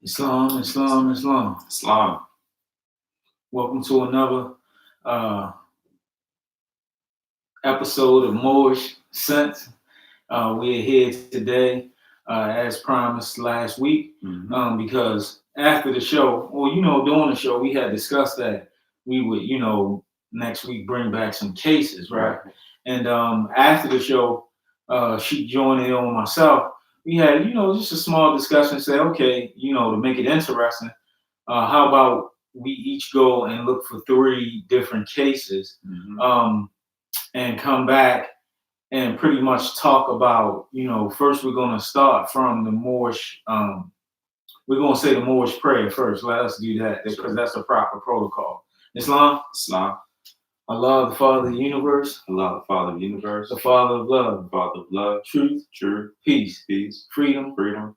Islam, Islam, Islam. Islam. Welcome to another episode of Moorish Sense. We're here today, as promised last week, because after the show, during the show, we had discussed that we would, next week bring back some cases, right? And after the show, she joined in on myself. We had, just a small discussion, say, okay, to make it interesting, how about we each go and look for 3 different cases, and come back and pretty much talk about, first we're going to start from the Moorish, we're going to say the Moorish prayer first. Let us do that because that's the proper protocol. Islam. Allah, the Father of the universe. Allah, the Father of the universe. The Father of love. The Father of love. Truth. Peace. Freedom.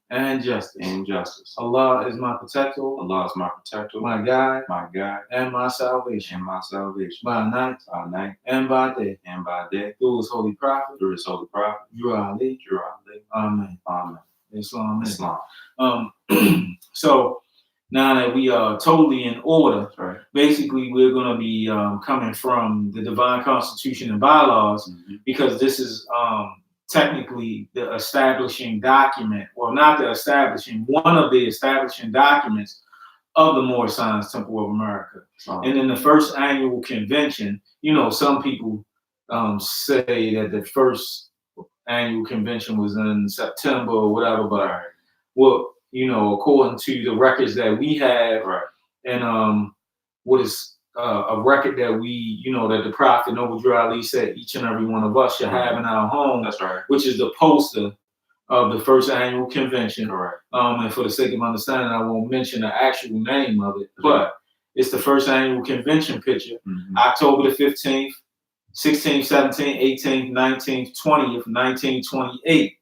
And justice. Allah is my protector. Allah is my protector. My guide. And my salvation. By night. And by day. Through his holy prophet. Drew Ali. Amen. Islam. So now that we are totally in order, basically we're going to be coming from the Divine Constitution and Bylaws, because this is technically the establishing document, well, not the establishing, one of the establishing documents of the Moorish Science Temple of America. And in the first annual convention, some people say that the first annual convention was in September or whatever, but according to the records that we have, and what is a record that we, that the Prophet Noble Drew Ali said each and every one of us should have in our home, which is the poster of the first annual convention. And for the sake of understanding, I won't mention the actual name of it, but it's the first annual convention picture, October the 15th, 16th, 17th, 18th, 19th, 20th, 1928.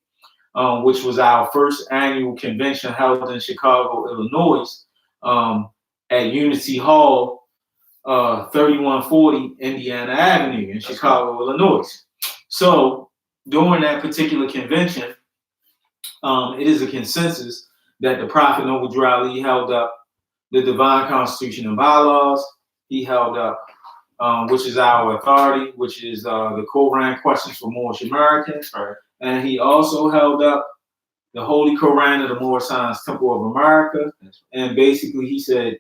Which was our first annual convention held in Chicago, Illinois, at Unity Hall, 3140 Indiana Avenue in Chicago, Illinois. So during that particular convention, it is a consensus that the Prophet Noble Drew Ali held up the Divine Constitution and Bylaws. He held up, which is our authority, which is the Quran Questions for Moorish Americans. And he also held up the Holy Quran of the Moorish Science Temple of America. And basically he said,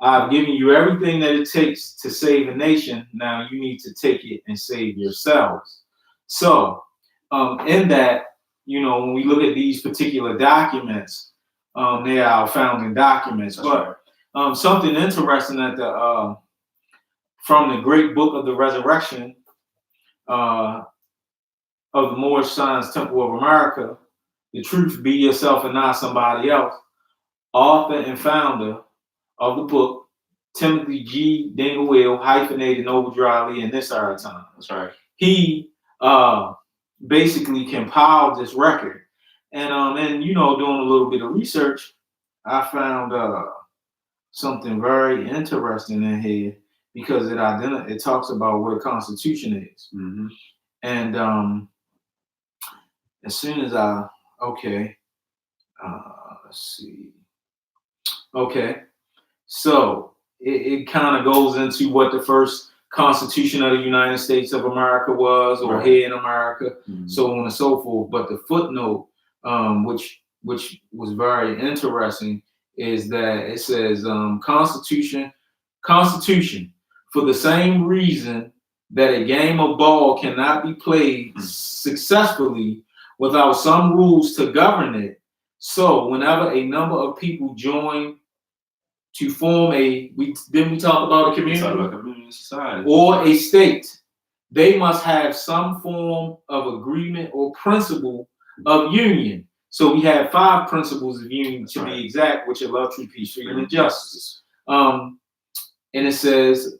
I've given you everything that it takes to save a nation. Now you need to take it and save yourselves. So in that, when we look at these particular documents, they are our founding documents. But something interesting at the from the Great Book of the Resurrection, of the Moorish Science Temple of America, The Truth Be Yourself and Not Somebody Else, author and founder of the book, Timothy G. Dingle-Will, hyphenated Noble Drew Ali in this our time. He basically compiled this record. And doing a little bit of research, I found something very interesting in here, because it talks about what a constitution is. And as soon as let's see. Okay, so it kind of goes into what the first Constitution of the United States of America was, or here in America, so on and so forth. But the footnote, which was very interesting, is that it says Constitution, for the same reason that a game of ball cannot be played successfully without some rules to govern it. So whenever a number of people join to form we talk about a community, society, or a state, they must have some form of agreement or principle of union. So we have 5 principles of union to be exact, which are love, truth, peace, freedom, and justice. And it says,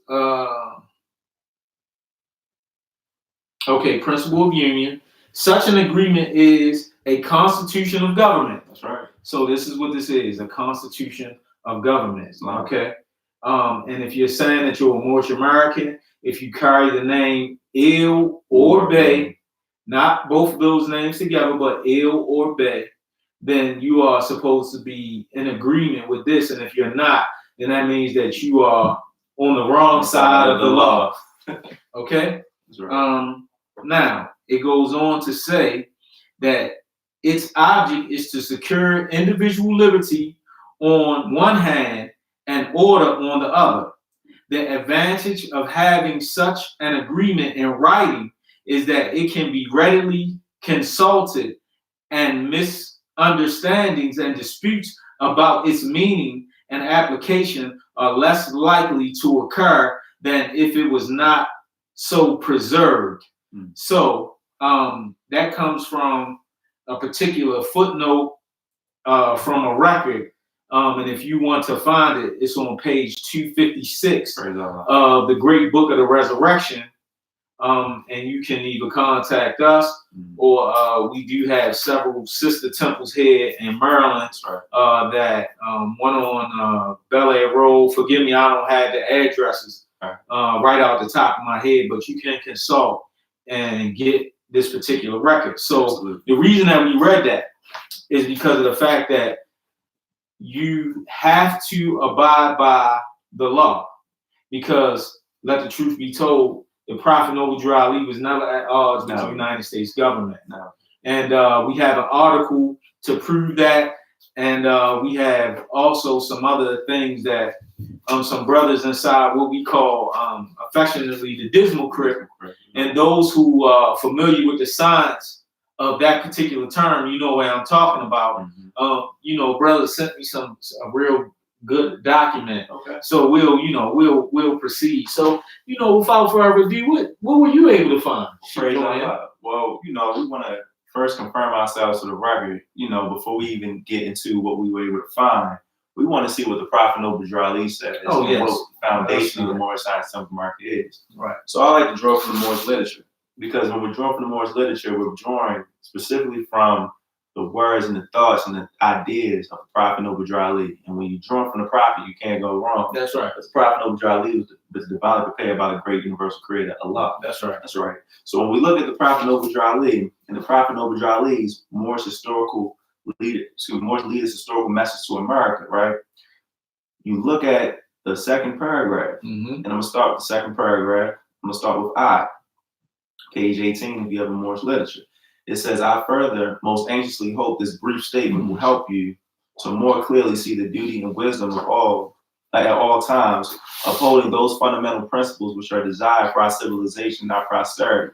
principle of union. Such an agreement is a constitution of government. That's right. So this is what this is, a constitution of government. Okay. And if you're saying that you're a Moorish American, if you carry the name Il or Bey, not both of those names together, but Il or Bey, then you are supposed to be in agreement with this. And if you're not, then that means that you are on the wrong side of the law. Okay? That's right. Now, it goes on to say that its object is to secure individual liberty on one hand and order on the other. The advantage of having such an agreement in writing is that it can be readily consulted, and misunderstandings and disputes about its meaning and application are less likely to occur than if it was not so preserved. So that comes from a particular footnote from a record. And if you want to find it, it's on page 256 of the Great Book of the Resurrection. And you can either contact us, or we do have several sister temples here in Maryland. That one on Bel Air Road. Forgive me, I don't have the addresses right out the top of my head, but you can consult and get this particular record. So the reason that we read that is because of the fact that you have to abide by the law, because let the truth be told, the Prophet Noble Drew Ali was never at odds with the United States government. And we have an article to prove that. And we have also some other things that some brothers inside what we call affectionately the Dismal Crypt. And those who are familiar with the science of that particular term, you know what I'm talking about. You know, brother sent me a real good document. So we'll proceed. So, without further ado, what were you able to find? Praise Allah. Well, we want to first confirm ourselves to the record, before we even get into what we were able to find. We want to see what the Prophet Noble Drew Ali says. What the foundation of the Moorish Science Temple market is. Right. So I like to draw from the Moorish literature, because when we're drawing from the Moorish literature, we're drawing specifically from the words and the thoughts and the ideas of the Prophet Noble Drew Ali. And when you draw from the Prophet, you can't go wrong. That's right. The Prophet Noble Drew Ali was divinely prepared by the great universal creator, Allah. That's right. That's right. So when we look at the Prophet Noble Drew Ali and the Prophet Noble Drew Ali's Moorish leaders historical message to America, right? You look at the second paragraph, and I'm going to start with the second paragraph. I'm going to start with I, page 18 if you have a Moorish literature. It says, I further most anxiously hope this brief statement will help you to more clearly see the duty and wisdom of all, at all times, upholding those fundamental principles which are desired for our civilization, our posterity,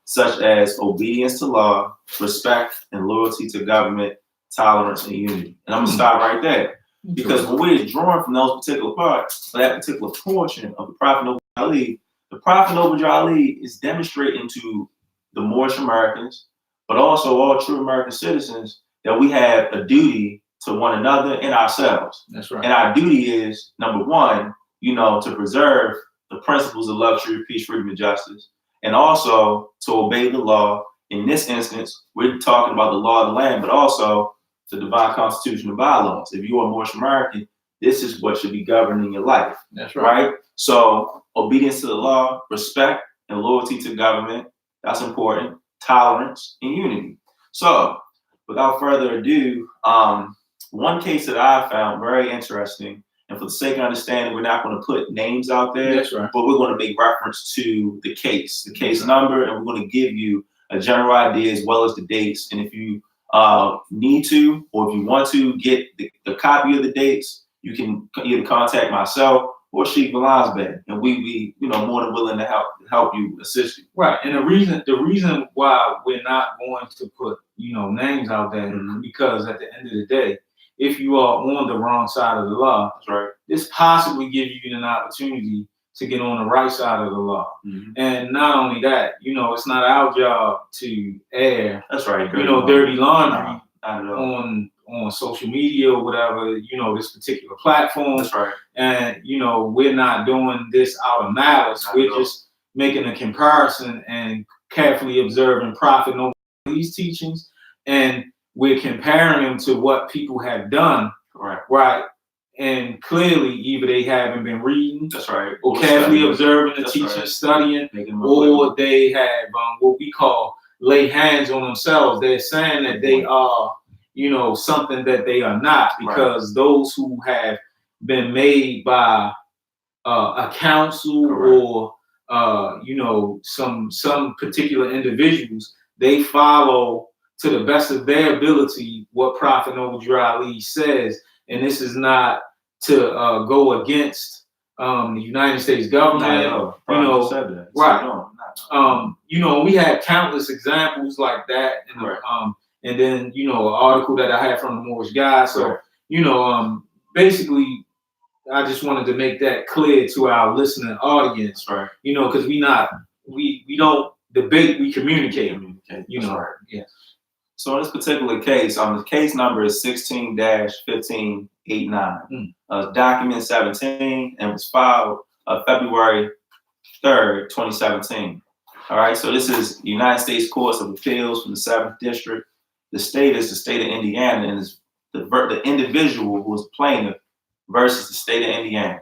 such as obedience to law, respect and loyalty to government, tolerance and unity. And I'm going to stop right there. Because when we're drawing from those particular parts, that particular portion of the Prophet Noble Drew Ali, the Prophet Noble Drew Ali is demonstrating to the Moorish Americans, but also all true American citizens, that we have a duty to one another and ourselves. That's right. And our duty is, number one, to preserve the principles of love, truth, peace, freedom, and justice, and also to obey the law. In this instance, we're talking about the law of the land, but also the divine constitution and bylaws. If you are a Moorish American, this is what should be governing your life. That's right. So obedience to the law, respect and loyalty to government, that's important. Tolerance and unity. So without further ado, one case that I found very interesting, and for the sake of understanding, we're not going to put names out there, That's right. but we're going to make reference to the case number, and we're going to give you a general idea as well as the dates. And if you need to, or if you want to get the copy of the dates, you can either contact myself or Sheikh Valansbeh, and we more than willing to help you, assist you. Right. And the reason why we're not going to put names out there, because at the end of the day, if you are on the wrong side of the law, that's right, this possibly gives you an opportunity to get on the right side of the law. And not only that, it's not our job to air, that's right, dirty laundry on social media or whatever, this particular platform. That's right. And, we're not doing this out of malice. We're just making a comparison and carefully observing Prophet Noble Ali's teachings. And we're comparing them to what people have done. Right. Right. and clearly either they haven't been reading, that's right, or carefully observing the that's teaching, right. studying, or they have what we call lay hands on themselves. They're saying that they are, something that they are not, because those who have been made by a council or some particular individuals, they follow to the best of their ability what Prophet Noble Drew Ali says, and this is not to go against the United States government. Said that. Right? We had countless examples like that, and then an article that I had from the Moorish Guide. So basically, I just wanted to make that clear to our listening audience, right? Because we don't debate, we communicate. Right. Yeah. So in this particular case, the case number is 16-1589, document 17, and was filed February 3rd, 2017. All right. So this is United States Courts of Appeals from the 7th District. The state is the state of Indiana, and is the individual who is plaintiff versus the state of Indiana.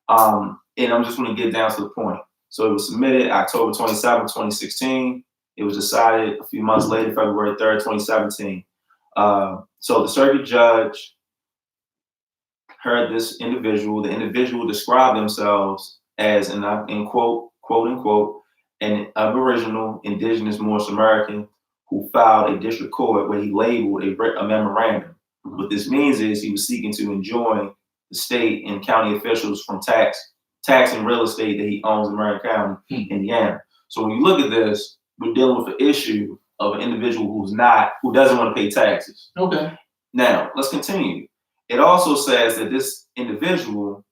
And I'm just going to get down to the point. So it was submitted October 27, 2016. It was decided a few months later, February 3rd, 2017. So the circuit judge heard this individual. The individual described themselves as, and in quote unquote, an Aboriginal Indigenous Moorish American who filed a district court where he labeled a memorandum. What this means is he was seeking to enjoin the state and county officials from taxing real estate that he owns in Marion County, Indiana. So when you look at this, we're dealing with the issue of an individual who doesn't want to pay taxes. Okay. Now let's continue. It also says that this individual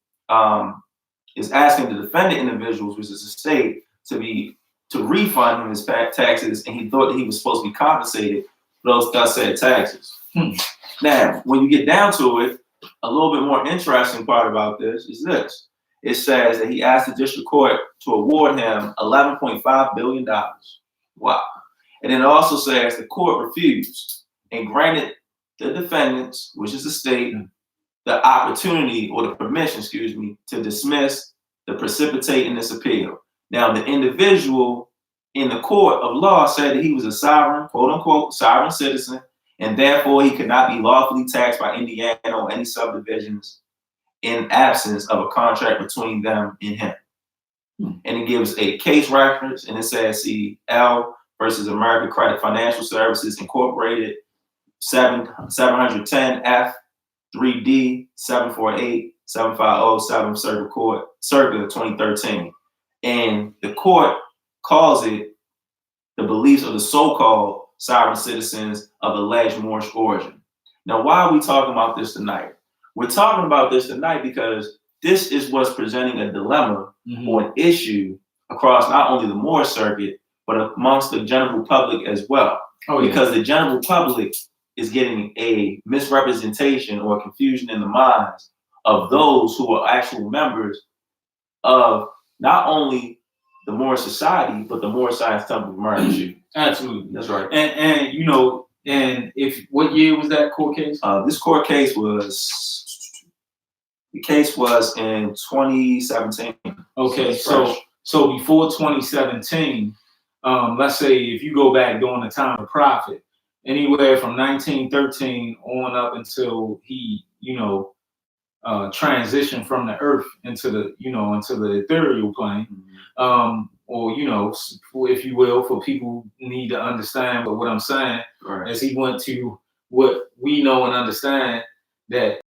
is asking the defendant individuals, which is the state, to refund him his taxes, and he thought that he was supposed to be compensated for those thus said taxes. Now, when you get down to it, a little bit more interesting part about this is this. It says that he asked the district court to award him $11.5 billion. Wow. And then it also says the court refused and granted the defendants, which is the state, the opportunity or the permission, to dismiss the precipitate in this appeal. Now, the individual in the court of law said that he was a sovereign, quote unquote, sovereign citizen, and therefore he could not be lawfully taxed by Indiana or any subdivisions in absence of a contract between them and him. And it gives a case reference, and it says L versus American Credit Financial Services Incorporated, 710 F 3D 748 750 7th Circuit Court, Circuit 2013. And the court calls it the beliefs of the so-called sovereign citizens of alleged Moorish origin. Now, why are we talking about this tonight? We're talking about this tonight because this is what's presenting a dilemma or an issue across not only the Moorish circuit, but amongst the general public as well. Because the general public is getting a misrepresentation or confusion in the minds of those who are actual members of not only the Moorish Society, but the Moorish Science Temple of Mercy. Absolutely. That's right. And if what year was that court case? This court case was in 2017. Okay, so before 2017, let's say if you go back during the time of Prophet, anywhere from 1913 on up until he, transitioned from the earth into the ethereal plane, or if you will, for people who need to understand what I'm saying, as he went to what we know and understand that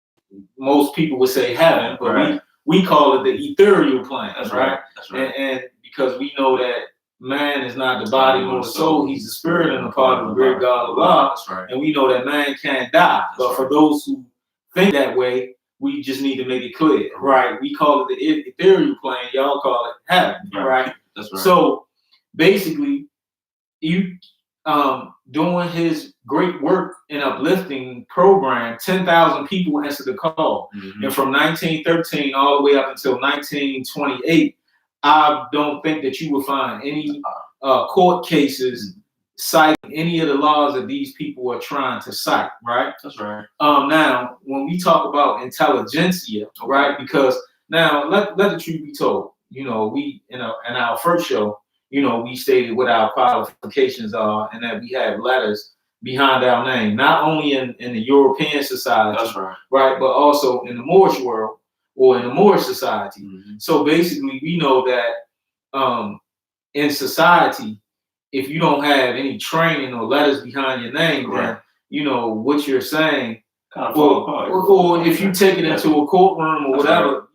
most people would say heaven, but we call it the ethereal plane. That's right. That's right. And because we know that man is not the body nor the soul, he's the spirit and a part of the great God Allah. That's right. And we know that man can't die. But for those who think that way, we just need to make it clear, right? We call it the ethereal plane, y'all call it heaven, right? That's right. So basically, you doing his great work and uplifting program, 10,000 people answered the call. And from 1913 all the way up until 1928, I don't think that you will find any court cases citing any of the laws that these people are trying to cite, right? That's right. Now, when we talk about intelligentsia, right? Because now, let the truth be told, we in our first show, we stated what our qualifications are and that we have letters behind our name, not only in the European society, That's right, but also in the Moorish world or in the Moorish society. Mm-hmm. So basically, we know that in society, if you don't have any training or letters behind your name, Correct. then what you're saying, kind of fall apart. or if you take it into a courtroom or That's whatever,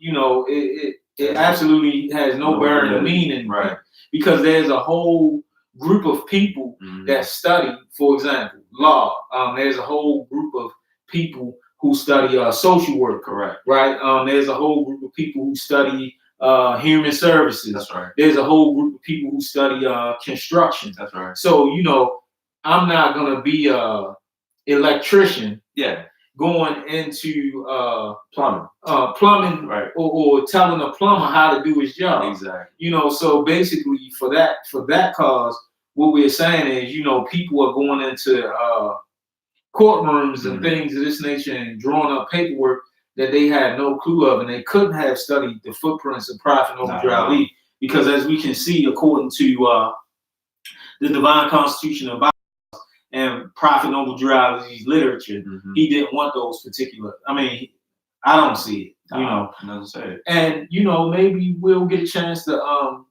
it absolutely has no bearing or meaning, right? Because there's a whole group of people that study, for example, law. There's a whole group of people who study social work, correct? Right. There's a whole group of people who study human services. That's right. There's a whole group of people who study construction. That's right. So I'm not gonna be a electrician. Yeah. Going into plumbing, right? Or telling a plumber how to do his job. Exactly. So basically, for that cause, what we're saying is, people are going into courtrooms and things of this nature and drawing up paperwork that they had no clue of, and they couldn't have studied the footprints of Prophet Noble Drew Ali, because as we can see, according to the Divine Constitution of Bible and Prophet Noble Drew Ali's literature, he didn't want those particular. I mean, I don't see it. And maybe we'll get a chance to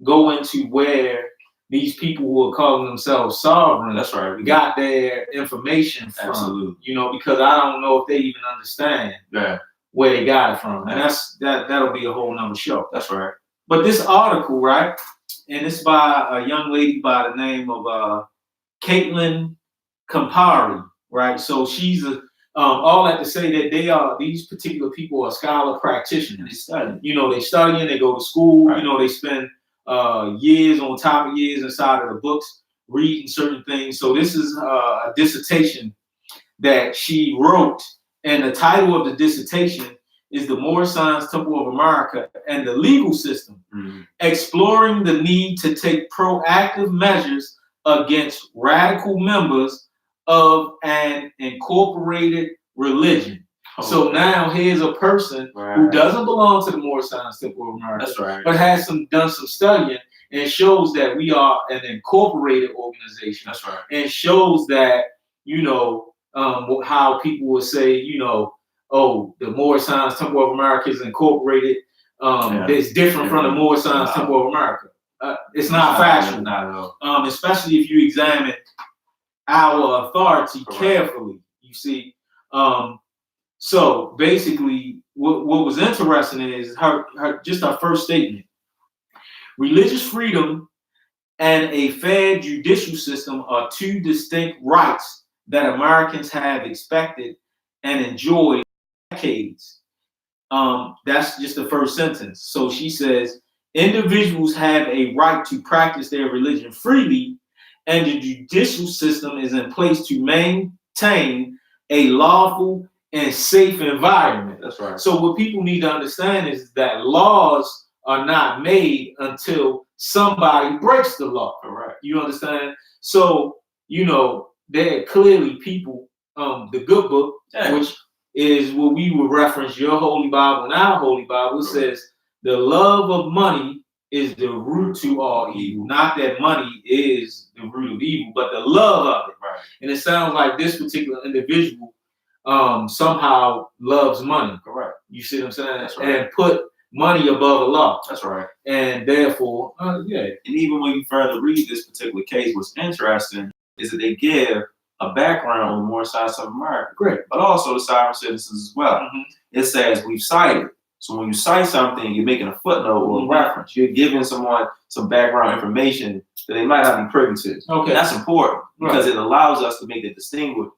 go into where these people who are calling themselves sovereign, that's right, got their information from. Absolutely. Because I don't know if they even understand where they got it from. And that'll be a whole nother show. That's right. But this article, right, and it's by a young lady by the name of Caitlin Campari, right? So she's all that to say that these particular people are scholar practitioners. They study. They study and they go to school. Right. They spend years on top of years inside of the books reading certain things. So this is a dissertation that she wrote, and the title of the dissertation is The Moorish Science Temple of America and the Legal System, exploring the need to take proactive measures against radical members of an incorporated religion. So now here's a person who doesn't belong to the Moorish Science Temple of America, that's right, but has done some studying, and shows that we are an incorporated organization. That's right. And shows that, how people will say, oh, the Moorish Science Temple of America is incorporated. It's different from the Moorish Science Temple of America. It's not factual. Not at all. Especially if you examine our authority carefully, you see. So basically, what was interesting is her first statement. Religious freedom and a fair judicial system are two distinct rights that Americans have expected and enjoyed for decades. That's just the first sentence. So she says, individuals have a right to practice their religion freely, and the judicial system is in place to maintain a lawful and safe environment. That's right. So what people need to understand is that laws are not made until somebody breaks the law. Correct. You understand? So, there are clearly people, the good book, which is what we would reference your Holy Bible and our Holy Bible, says the love of money is the root to all evil. Not that money is the root of evil, but the love of it. Right. And it sounds like this particular individual somehow loves money. Correct. You see what I'm saying? That's right. And put money above Allah. That's right. And therefore, And even when you further read this particular case, what's interesting is that they give a background on the Moorish Science of America. Great. But also the sovereign citizens as well. It says we've cited. So when you cite something, you're making a footnote or a reference. You're giving someone some background information that they might not be privy to. Okay. That's important because it allows us to make a distinguish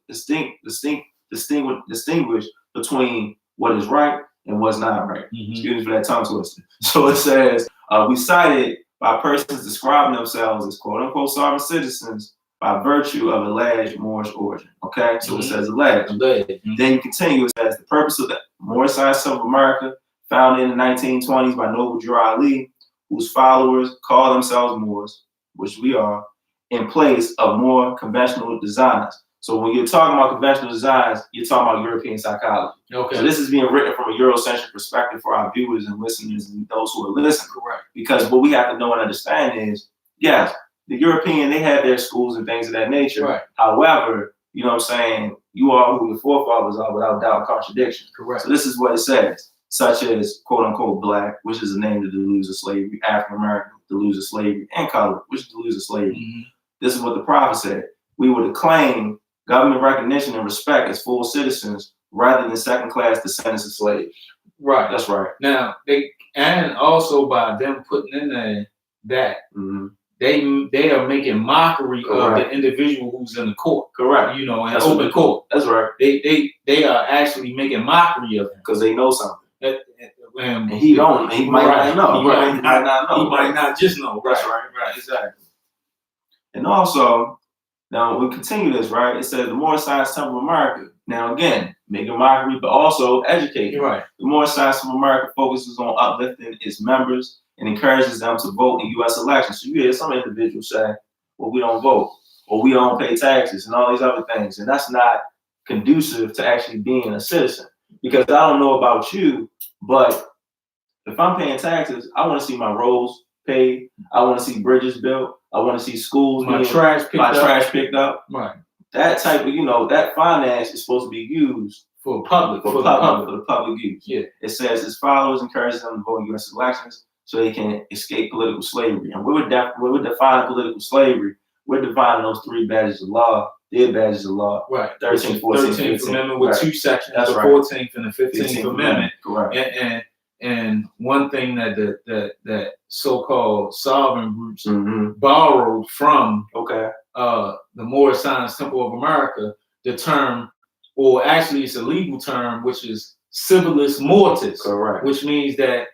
between what is right and what's not right. Excuse me for that tongue twister. So it says, we cited by persons describing themselves as quote unquote sovereign citizens by virtue of alleged Moorish origin. Okay, so it says alleged. Then you continue, it says the purpose of the Moorish Science of America, founded in the 1920s by Noble Drew Ali, whose followers call themselves Moors, which we are, in place of more conventional designs. So when you're talking about conventional designs, you're talking about European psychology. Okay. So this is being written from a Eurocentric perspective for our viewers and listeners and those who are listening. Correct. Because what we have to know and understand is, yes, the European, they had their schools and things of that nature. Right. However, you know what I'm saying, you are who your forefathers are without doubt and contradiction. Correct. So this is what it says, such as quote unquote black, which is the name to deludes of slavery, African American, deludes of slavery, and color, which is deludes of slavery. Mm-hmm. This is what the prophet said. We were to claim government recognition and respect as full citizens rather than second-class descendants of slaves. Right. That's right. Now and also by them putting in there that they are making mockery of the individual who's in the court. Correct. You know, in open court. That's right. They are actually making mockery of him because they know something. And he don't. He might not know. He might not know. He might not just know. That's right. Right. Exactly. And also, now we continue this, right? It says the Moorish Science Temple of America. Now again, making mockery, but also educating. Right. The Moorish Science Temple of America focuses on uplifting its members and encourages them to vote in U.S. elections. So you hear some individuals say, well, we don't vote, or we don't pay taxes, and all these other things. And that's not conducive to actually being a citizen. Because I don't know about you, but if I'm paying taxes, I want to see my roads paid. I want to see bridges built. I want to see schools, my trash picked up. Right. That type of, that finance is supposed to be used for the public use. Yeah. It says its followers encourage them to vote in U.S. elections so they can escape political slavery. And we're defining political slavery. We're defining those 3 badges of law, their badges of law. Right. 13th, 14th, 15th Amendment with 2 sections. That's the right. 14th and the 15th Amendment. Correct. And one thing that that so-called sovereign groups borrowed from the Moorish Science Temple of America, the term, or actually it's a legal term, which is civilis mortis. Correct. Which means that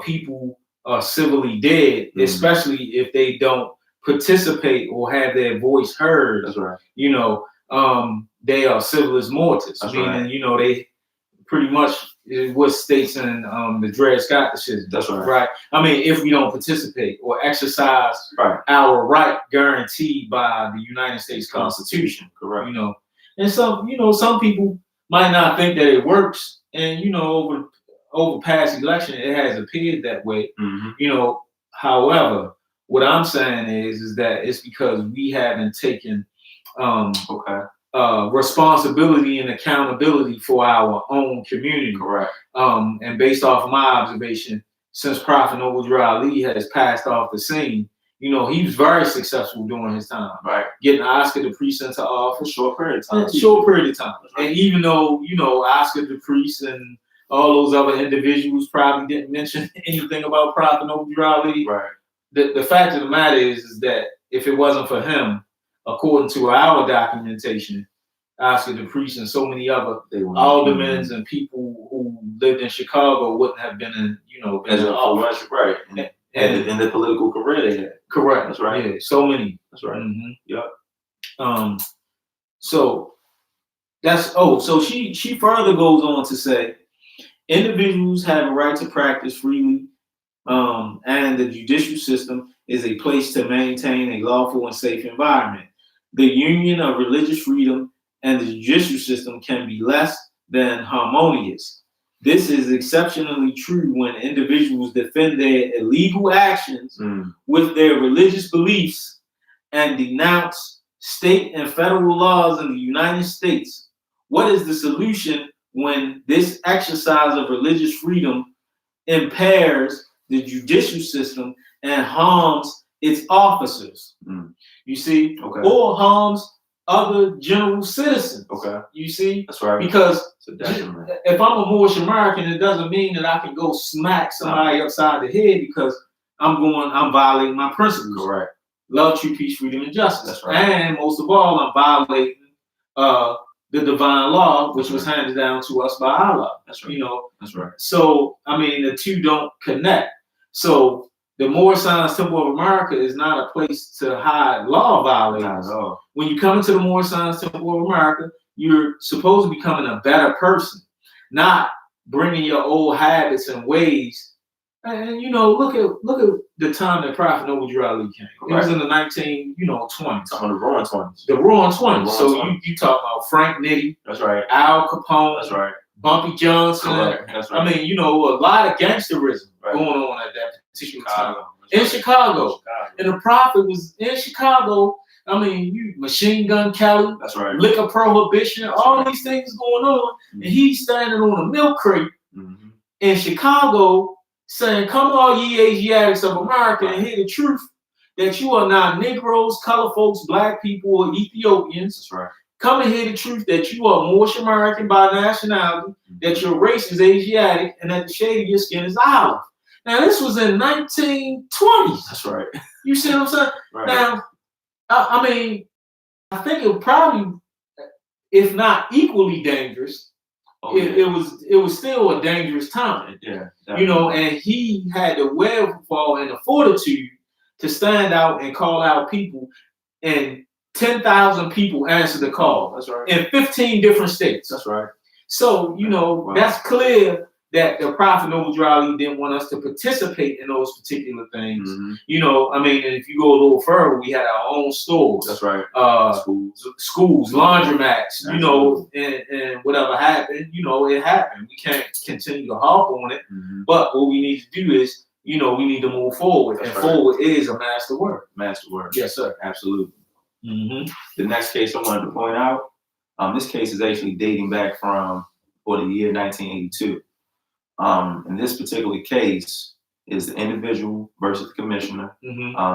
people are civilly dead, especially if they don't participate or have their voice heard. That's right. You know, they are civilis mortis, That's meaning, right. you know, they pretty much what states in the Dred Scott decision. That's right. Right. I mean, if we don't participate or exercise our right guaranteed by the United States Constitution. Correct. You know, and some people might not think that it works, and over past election, it has appeared that way. You know, however, what I'm saying is that it's because we haven't taken responsibility and accountability for our own community. Correct. And based off of my observation, since Prophet Noble Drew Ali has passed off the scene, you know, he was very successful during his time. Right. Getting Oscar DePriest into office. Short period of time. Short period of time. Right. And even though, you know, Oscar DePriest and all those other individuals probably didn't mention anything about Prophet Noble Drew Ali. Right. The fact of the matter is that if it wasn't for him, according to our documentation, Oscar DePriest and so many other aldermen and people who lived in Chicago wouldn't have been in, as an office. Right. And the political career they had. Correct. That's right. Yeah, so many. That's right. Yep. So she further goes on to say, individuals have a right to practice freely, and the judicial system is a place to maintain a lawful and safe environment. The union of religious freedom and the judicial system can be less than harmonious. This is exceptionally true when individuals defend their illegal actions with their religious beliefs and denounce state and federal laws in the United States. What is the solution when this exercise of religious freedom impairs the judicial system and harms its officers? You see? Or harms other general citizens. You see? That's right. Because if I'm a Moorish American, it doesn't mean that I can go smack somebody upside the head because I'm violating my principles. Correct. Love, true peace, freedom, and justice. That's right. And most of all, I'm violating the divine law, which was handed down to us by Allah. That's right. That's right. So, I mean, the two don't connect. So, the Moorish Science Temple of America is not a place to hide law violators. Not at all. When you come into the Moorish Science Temple of America, you're supposed to be becoming a better person, not bringing your old habits and ways. And look at the time that Prophet Noble Drew Ali came. It was in the 20s. Some of the roaring 20s. The roaring 20s. So you talk about Frank Nitti. That's right. Al Capone. That's right. Bumpy Johnson. Correct. That's right. I mean, a lot of gangsterism going on at that particular time. In Chicago. And the Prophet was in Chicago. I mean, Machine Gun Kelly. That's right. Liquor prohibition. All these things going on. And he's standing on a milk crate in Chicago saying, "Come all ye Asiatics of America and hear the truth that you are not Negroes, color folks, black people, or Ethiopians. That's right. Come and hear the truth that you are Moorish American by nationality, that your race is Asiatic, and that the shade of your skin is olive." Now, this was in 1920s. That's right. You see what I'm saying? Right. Now, I mean, I think it probably, if not equally dangerous, it was still a dangerous time. Yeah. And he had the wherewithal and the fortitude to stand out and call out people, and 10,000 people answered the call. That's right. In 15 different states. That's right. So, that's clear that the Prophet Noble Drew Ali didn't want us to participate in those particular things. I mean, and if you go a little further, we had our own stores. That's right. Schools, laundromats, and whatever happened, it happened. We can't continue to harp on it. But what we need to do is, we need to move forward. That's and right. Forward is a master work. Master work. Yes, sir. Absolutely. The next case I wanted to point out, this case is actually dating back from the year 1982. In this particular case is the individual versus the commissioner,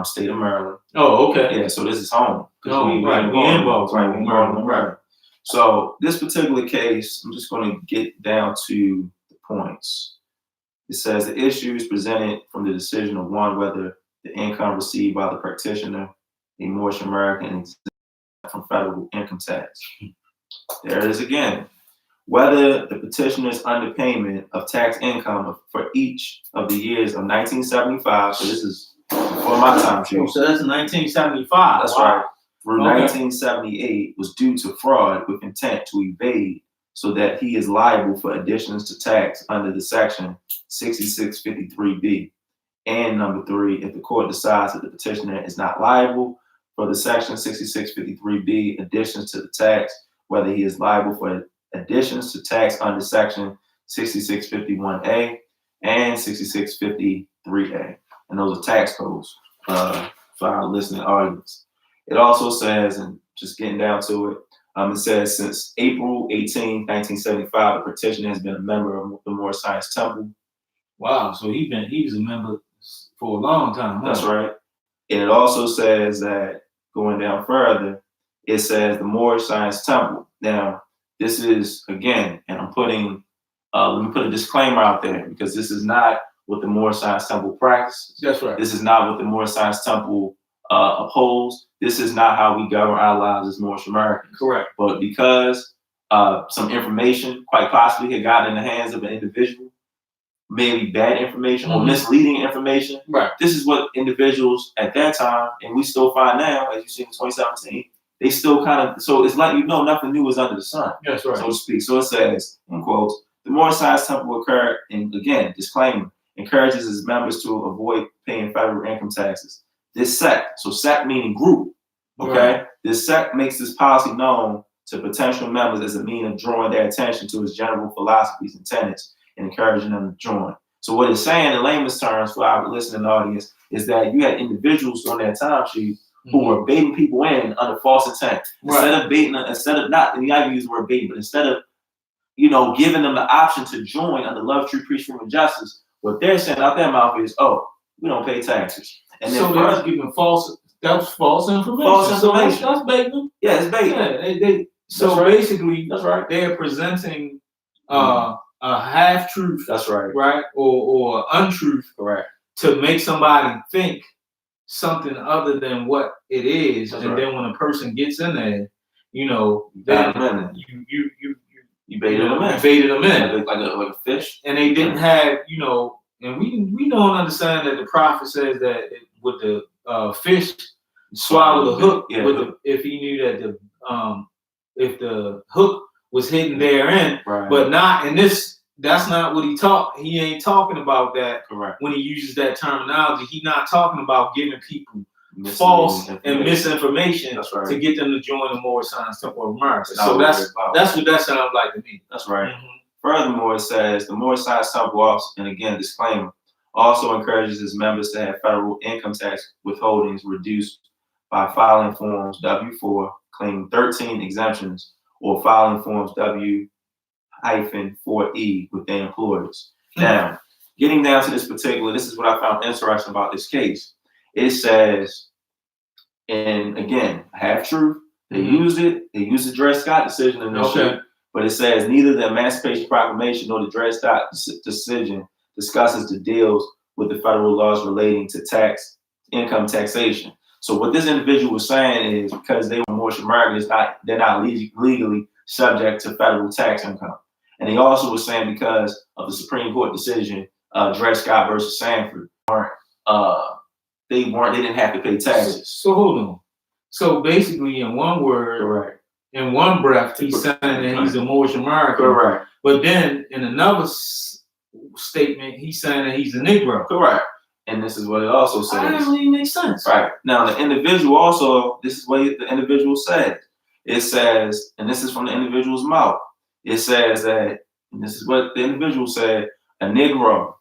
state of Maryland. Oh, okay. Yeah, so this is home. Oh, we involved. Right, we involved in Maryland. So this particular case, I'm just going to get down to the points. It says the issues presented from the decision of one, whether the income received by the practitioner, a Moorish American, exempt from federal income tax. There it is again. Whether the petitioner's underpayment of tax income for each of the years of 1975, so this is before my time, So that's 1975. That's right. Through 1978 was due to fraud with intent to evade, so that he is liable for additions to tax under the section 6653B. And number 3, if the court decides that the petitioner is not liable for the section 6653B additions to the tax, whether he is liable for additions to tax under section 6651A and 6653A. And those are tax codes for our listening audience. It also says, and just getting down to it, it says since April 18, 1975, the petitioner has been a member of the Moorish Science Temple. Wow, so he was a member for a long time. Huh? That's right. And it also says that, going down further, it says the Moorish Science Temple. Now, this is, again, and I'm putting, let me put a disclaimer out there, because this is not what the Moorish Science Temple practices. That's right. This is not what the Moorish Science Temple upholds. This is not how we govern our lives as Moorish Americans. Correct. But because some information quite possibly had gotten in the hands of an individual, maybe bad information or misleading information. Right. This is what individuals at that time, and we still find now, as you see in 2017, they still kind of, so it's like, nothing new is under the sun. That's right. So to speak. So it says, in quotes, the Moorish Science Temple occurred, and again, disclaimer, encourages its members to avoid paying federal income taxes. This sect, so sect meaning group, okay? Right. This sect makes this policy known to potential members as a means of drawing their attention to its general philosophies and tenets and encouraging them to join. So what it's saying in layman's terms for our listening audience is that you had individuals on that time sheet who were baiting people in under false intent. Right. Instead of not, and you gotta use the word baiting, but instead of, giving them the option to join under love, truth, preach, freedom, and justice, what they're saying out their mouth is, oh, we don't pay taxes. And so then they're giving false information. False information. So that's baiting. Yeah, it's baiting. Yeah, so right. Basically, that's right. They're presenting a half truth. That's right. Right, or untruth. Correct. To make somebody think something other than what it is, that's and right. Then when a person gets in there, you baited them in. Baited them in like a fish. And they didn't have, and we don't understand that the prophet says that with the fish swallow the hook, if he knew that if the hook was hidden therein, right. But not in this that's not what he ain't talking about that. Correct. When he uses that terminology, he's not talking about giving people false and misinformation to get them to join the Moorish Science Temple of America. So that's what that sounds like to me. That's right. Furthermore, it says the Moorish Science Temple also, and again, disclaimer, also encourages its members to have federal income tax withholdings reduced by filing forms W-4 claiming 13 exemptions or filing forms W-4E with their employers. Now, getting down to this is what I found interesting about this case. It says, and again, half truth, they used it, they used the Dred Scott decision in this shit, but it says neither the Emancipation Proclamation nor the Dred Scott decision discusses the deals with the federal laws relating to income taxation. So what this individual was saying is because they were Moorish Americans, they're not legally subject to federal tax income. And he also was saying because of the Supreme Court decision, Dred Scott versus Sanford, they didn't have to pay taxes. So hold on. So basically, in one word, correct, in one breath, he's saying that he's a Moorish American. Correct. But then in another statement, he's saying that he's a Negro. Correct. And this is what it also says. That doesn't even make sense. Right. Now, the individual also, this is what the individual said. It says, and this is from the individual's mouth, it says that, and this is what the individual said, a Negro.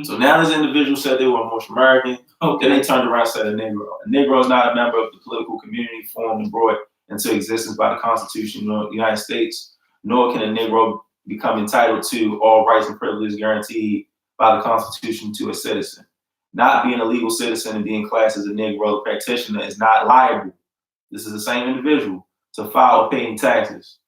So now this individual said they were Moorish American. Then they turned around and said a Negro. A Negro is not a member of the political community formed and brought into existence by the Constitution of the United States, nor can a Negro become entitled to all rights and privileges guaranteed by the Constitution to a citizen. Not being a legal citizen and being classed as a Negro practitioner is not liable. This is the same individual to file or paying taxes.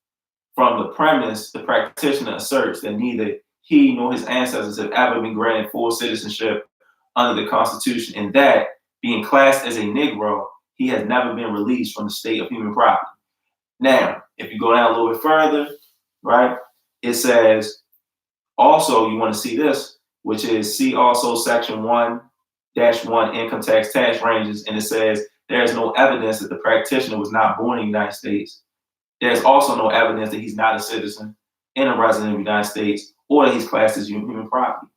From the premise, the practitioner asserts that neither he nor his ancestors have ever been granted full citizenship under the Constitution, and that, being classed as a Negro, he has never been released from the state of human property. Now, if you go down a little bit further, right, it says, also, you want to see this, which is see also section 1-1 income tax ranges, and it says there is no evidence that the practitioner was not born in the United States. There's also no evidence that he's not a citizen and a resident of the United States, or that he's classed as human property.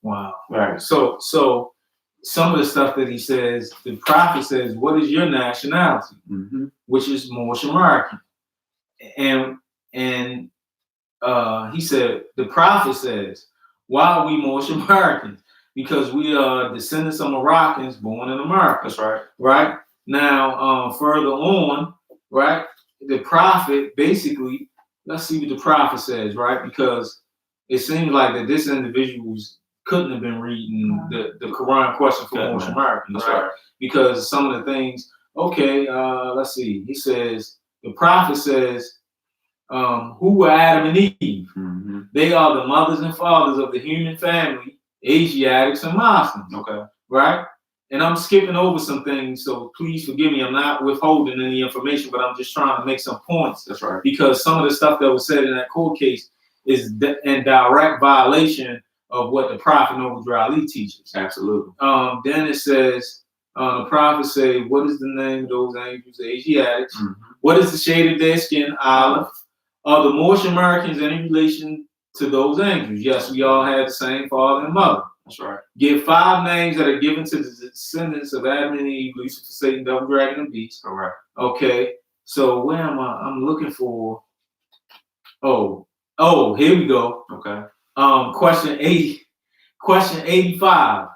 Wow. Right. So some of the stuff that he says, the prophet says, what is your nationality? Which is Moorish American. And he said, the prophet says, why are we Moorish Americans? Because we are descendants of Moroccans born in America. That's right. Right? Now, further on, right, the prophet basically, let's see what the prophet says, right? Because it seems like that this individual couldn't have been reading the Quran question for Moorish Americans, right? Because some of the things, let's see. He says, the prophet says, who were Adam and Eve? They are the mothers and fathers of the human family, Asiatics and Muslims. Right? And I'm skipping over some things, so please forgive me. I'm not withholding any information, but I'm just trying to make some points. That's right. Because some of the stuff that was said in that court case is in direct violation of what the Prophet Noble Drew Ali teaches. Absolutely. Then it says, the prophet say, what is the name of those angels, the Asiatics? What is the shade of their skin? Olive. Are the Moorish Americans in relation to those angels? Yes, we all have the same father and mother. That's right. Give 5 names that are given to the descendants of Adam and Eve, Lucifer, Satan, Devil, Dragon, and Beast. All right. Okay. So where am I? I'm looking for. Oh, here we go. Okay. Question 85.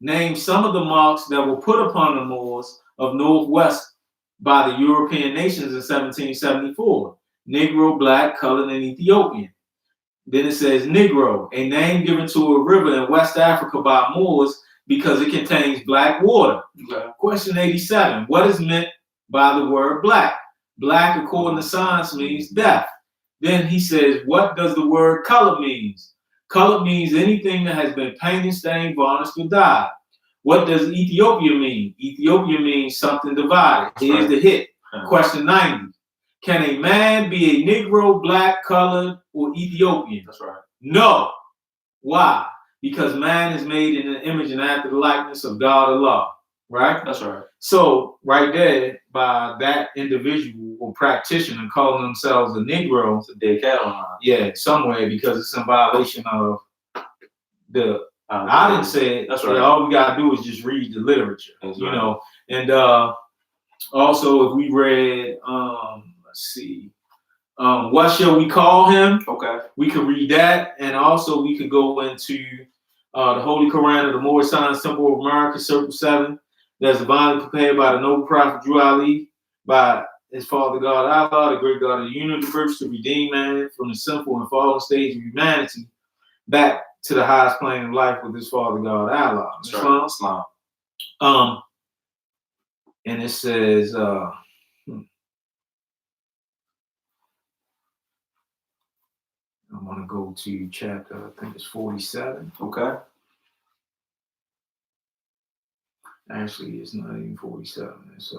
Name some of the marks that were put upon the Moors of Northwest by the European nations in 1774. Negro, black, colored, and Ethiopian. Then it says Negro, a name given to a river in West Africa by Moors because it contains black water. Question 87. What is meant by the word black? Black, according to science, means death. Then he says, what does the word color mean? Color means anything that has been painted, stained, varnished, or dyed. What does Ethiopia mean? Ethiopia means something divided. Here's the hit. Question 90. Can a man be a Negro, black, colored, or Ethiopian? That's right. No. Why? Because man is made in the image and after the likeness of God Allah. Right? That's right. So right there, by that individual, or or practitioner calling themselves a Negro. It's a dead cat on line. Yeah, somewhere, because it's in violation of the. I didn't say it. That's right. All we gotta do is just read the literature, That's you right. know. And also, if we read, let's see, what shall we call him? Okay. We could read that, and also we could go into the Holy Quran of the Moorish Science Temple of America, Circle 7. That's divinely prepared by the noble prophet Drew Ali, by his father God Allah, the great God of the universe, to redeem man from the sinful and fallen stage of humanity back to the highest plane of life with his father God Allah. Islam. And it says, I'm gonna go to chapter, I think it's 47. Okay. Actually, it's not even 47. It's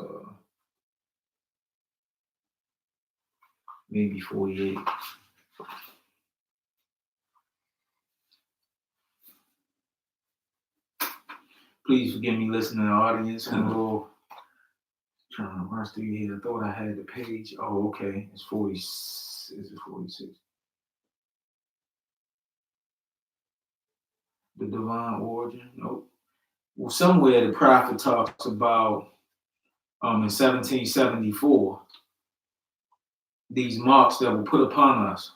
maybe 48. Please forgive me, listening to the audience. I'm a little trying to rush through here. I thought I had the page. Oh, okay. It's 40. Is it 46? The divine origin? Nope. Well, somewhere the prophet talks about in 1774 these marks that were put upon us.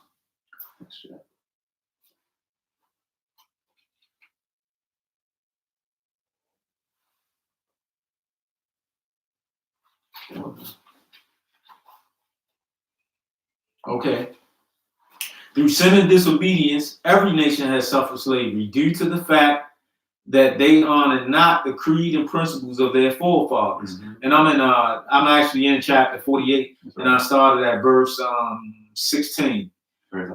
Okay. Through sin and disobedience, every nation has suffered slavery due to the fact that they honored not the creed and principles of their forefathers. Mm-hmm. And I'm actually in chapter 48, and I started at verse 16. And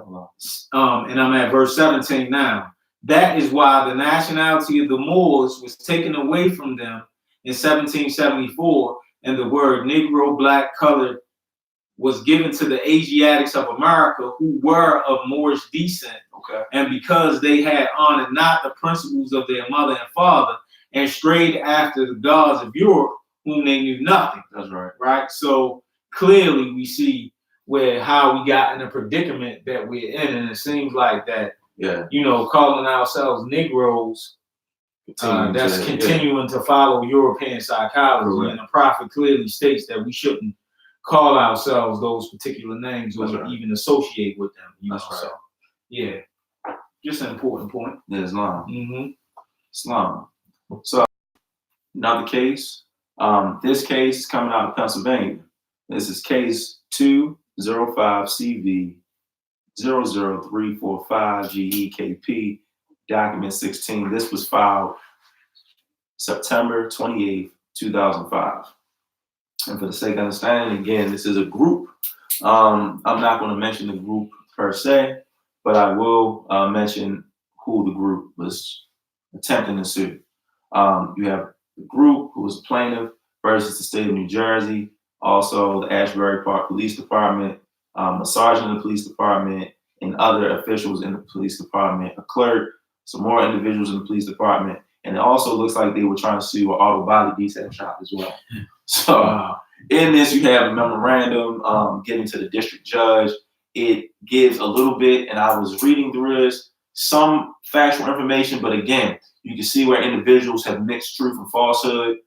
I'm at verse 17 now. That is why the nationality of the Moors was taken away from them in 1774, and the word Negro, black, colored was given to the Asiatics of America who were of Moorish descent. Okay. And because they had honored not the principles of their mother and father and strayed after the gods of Europe, whom they knew nothing. That's right. Right? So clearly we see how we got in a predicament that we're in. And it seems like that, calling ourselves Negroes, that's continuing to follow European psychology. Right. And the prophet clearly states that we shouldn't call ourselves those particular names or even associate with them. That's right. So, yeah, just an important point. Yeah, Islam. Mm-hmm. Islam. So, another case. This case is coming out of Pennsylvania. This is case 205CV 00345 GEKP, document 16. This was filed September 28th, 2005. And for the sake of understanding, again, this is a group. I'm not going to mention the group per se, but I will mention who the group was attempting to sue. You have the group who was plaintiff versus the state of New Jersey, also the Ashbury Park Police Department, a sergeant in the police department, and other officials in the police department, a clerk, some more individuals in the police department. And it also looks like they were trying to sue an auto body detail shop as well. So in this, you have a memorandum getting to the district judge. It gives a little bit, and I was reading through this, some factual information, but again, you can see where individuals have mixed truth and falsehood.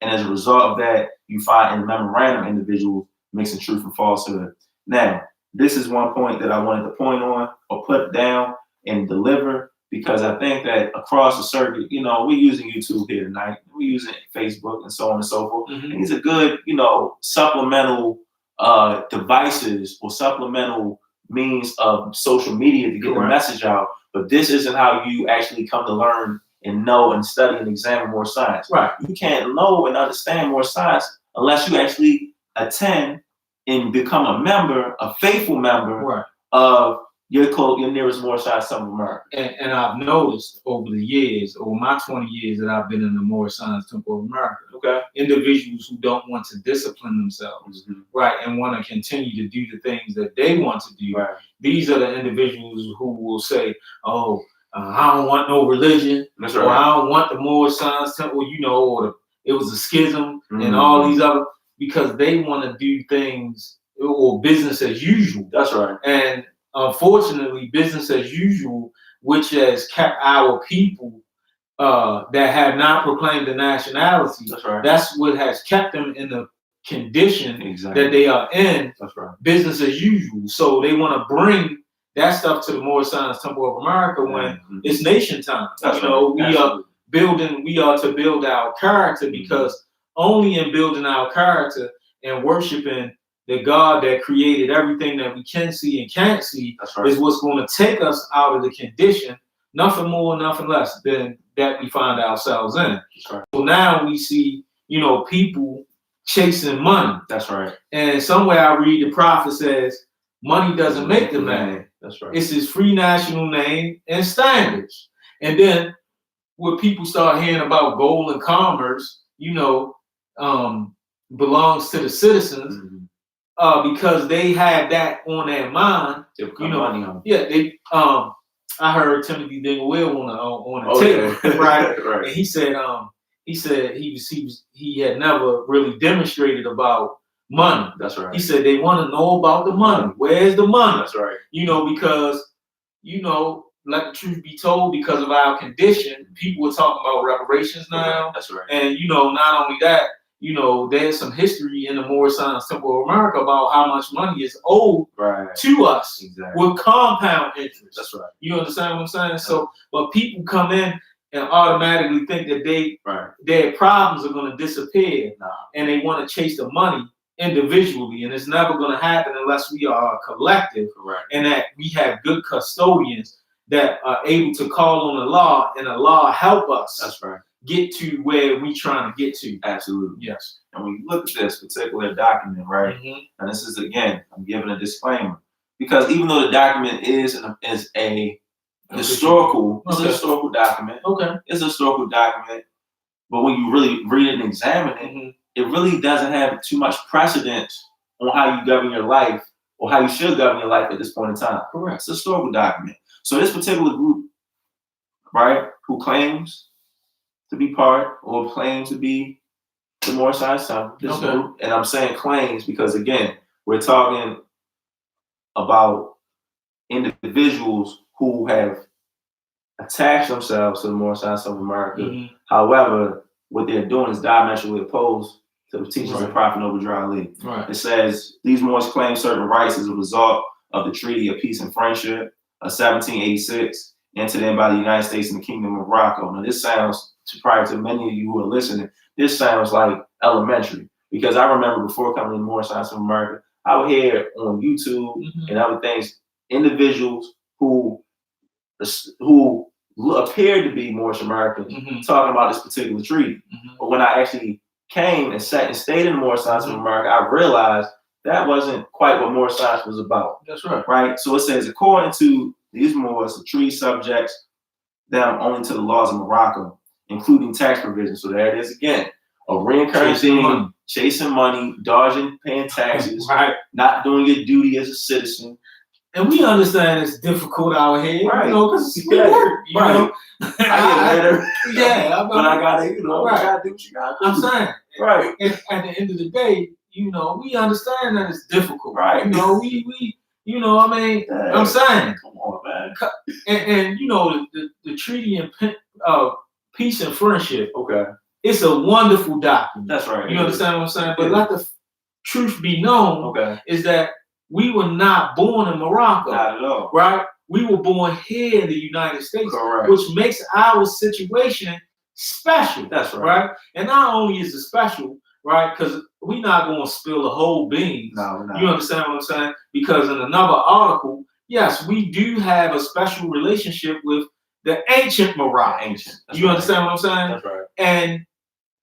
And as a result of that, you find in the memorandum individuals mixing truth and falsehood. Now, this is one point that I wanted to point on or put down and deliver, because I think that across the circuit, we're using YouTube here tonight, we're using Facebook and so on and so forth. Mm-hmm. And these are good, supplemental devices or supplemental means of social media to get the message out. But this isn't how you actually come to learn and know and study and examine more science. Right. You can't know and understand more science unless you actually attend and become a faithful member of your nearest Moorish Science Temple of America. And I've noticed over the years, over my 20 years that I've been in the Moorish Science Temple of America, individuals who don't want to discipline themselves, and want to continue to do the things that they want to do. Right. These are the individuals who will say, I don't want no religion, or I don't want the Moorish Science Temple, or it was a schism and all these other, because they want to do things or business as usual. That's right. And unfortunately, business as usual, which has kept our people that have not proclaimed the nationality. That's right. That's what has kept them in the condition Exactly. that they are in. That's right. Business as usual. So they want to bring that stuff to the Moorish Science Temple of America when it's nation time. That's you know, right. we are building. We are to build our character, because only in building our character and worshiping the God that created everything that we can see and can't see is what's going to take us out of the condition. Nothing more, nothing less than that we find ourselves in. Right. So now we see, you know, people chasing money. That's right. And somewhere I read the prophet says, money doesn't make the man. That's right. It's his free national name and standards. And then when people start hearing about gold and commerce, you know, belongs to the citizens, because they have that on their mind. You know, money on. Yeah, they I heard Timothy Dingwell on a tape, right? Right. And he said he had never really demonstrated about money. That's right. He said they want to know about the money. Where's the money? That's right. You know, because, you know, let the truth be told, because of our condition, people are talking about reparations now. That's right. And, you know, not only that, you know, there's some history in the Moorish Science Temple of America about how much money is owed to us with compound interest. That's right. You understand what I'm saying? So, but people come in and automatically think that their problems are going to disappear, and they want to chase the money individually, and it's never going to happen unless we are a collective, and that we have good custodians that are able to call on the law, and the law help us. That's right. Get to where we trying to get to. Absolutely. Yes. And when you look at this particular document, right, and this is, again, I'm giving a disclaimer, because even though the document is a historical, it's a historical document. Okay. It's a historical document, but when you really read it and examine it, it really doesn't have too much precedence on how you govern your life or how you should govern your life at this point in time. Correct. It's a historical document. So this particular group, right, who claims to be part or claim to be the Moorish Science Temple, this group, and I'm saying claims because, again, we're talking about individuals who have attached themselves to the Moorish Science Temple of America. However, what they're doing is diametrically opposed to the teachings of Prophet Noble Drew Ali. It says these Moors claim certain rights as a result of the Treaty of Peace and Friendship of 1786, entered in by the United States and the Kingdom of Morocco. Now, this sounds, probably to many of you who are listening, this sounds like elementary, because I remember before coming to the Moorish Science of America, I would hear on YouTube and other things, individuals who appeared to be Moorish Americans talking about this particular treaty. But when I actually came and sat and stayed in the Moorish Science of America, I realized that wasn't quite what Moorish Science was about. That's right. Right? So it says, according to these Moors, the treaty subjects them only to the laws of Morocco, including tax provisions. So there it is again. A recurring theme, chasing money, dodging paying taxes, not doing your duty as a citizen. And we understand it's difficult out here, you know, because we work, you know. I get better. But I gotta, you gotta do what you gotta do. I'm saying, and at the end of the day, you know, we understand that it's difficult, right? You know, we you know, I mean, I'm saying, come on, man. And you know, the Treaty of Peace and Friendship, it's a wonderful document. That's right. You understand what I'm saying? But let the truth be known, is that we were not born in Morocco. Not at all. Right? We were born here in the United States, which makes our situation special. That's Right? And not only is it special, right? Because we're not going to spill the whole beans. No, we're not. You understand what I'm saying? Because in another article, yes, we do have a special relationship with the ancient Morocco. You understand what I'm saying? That's right. And,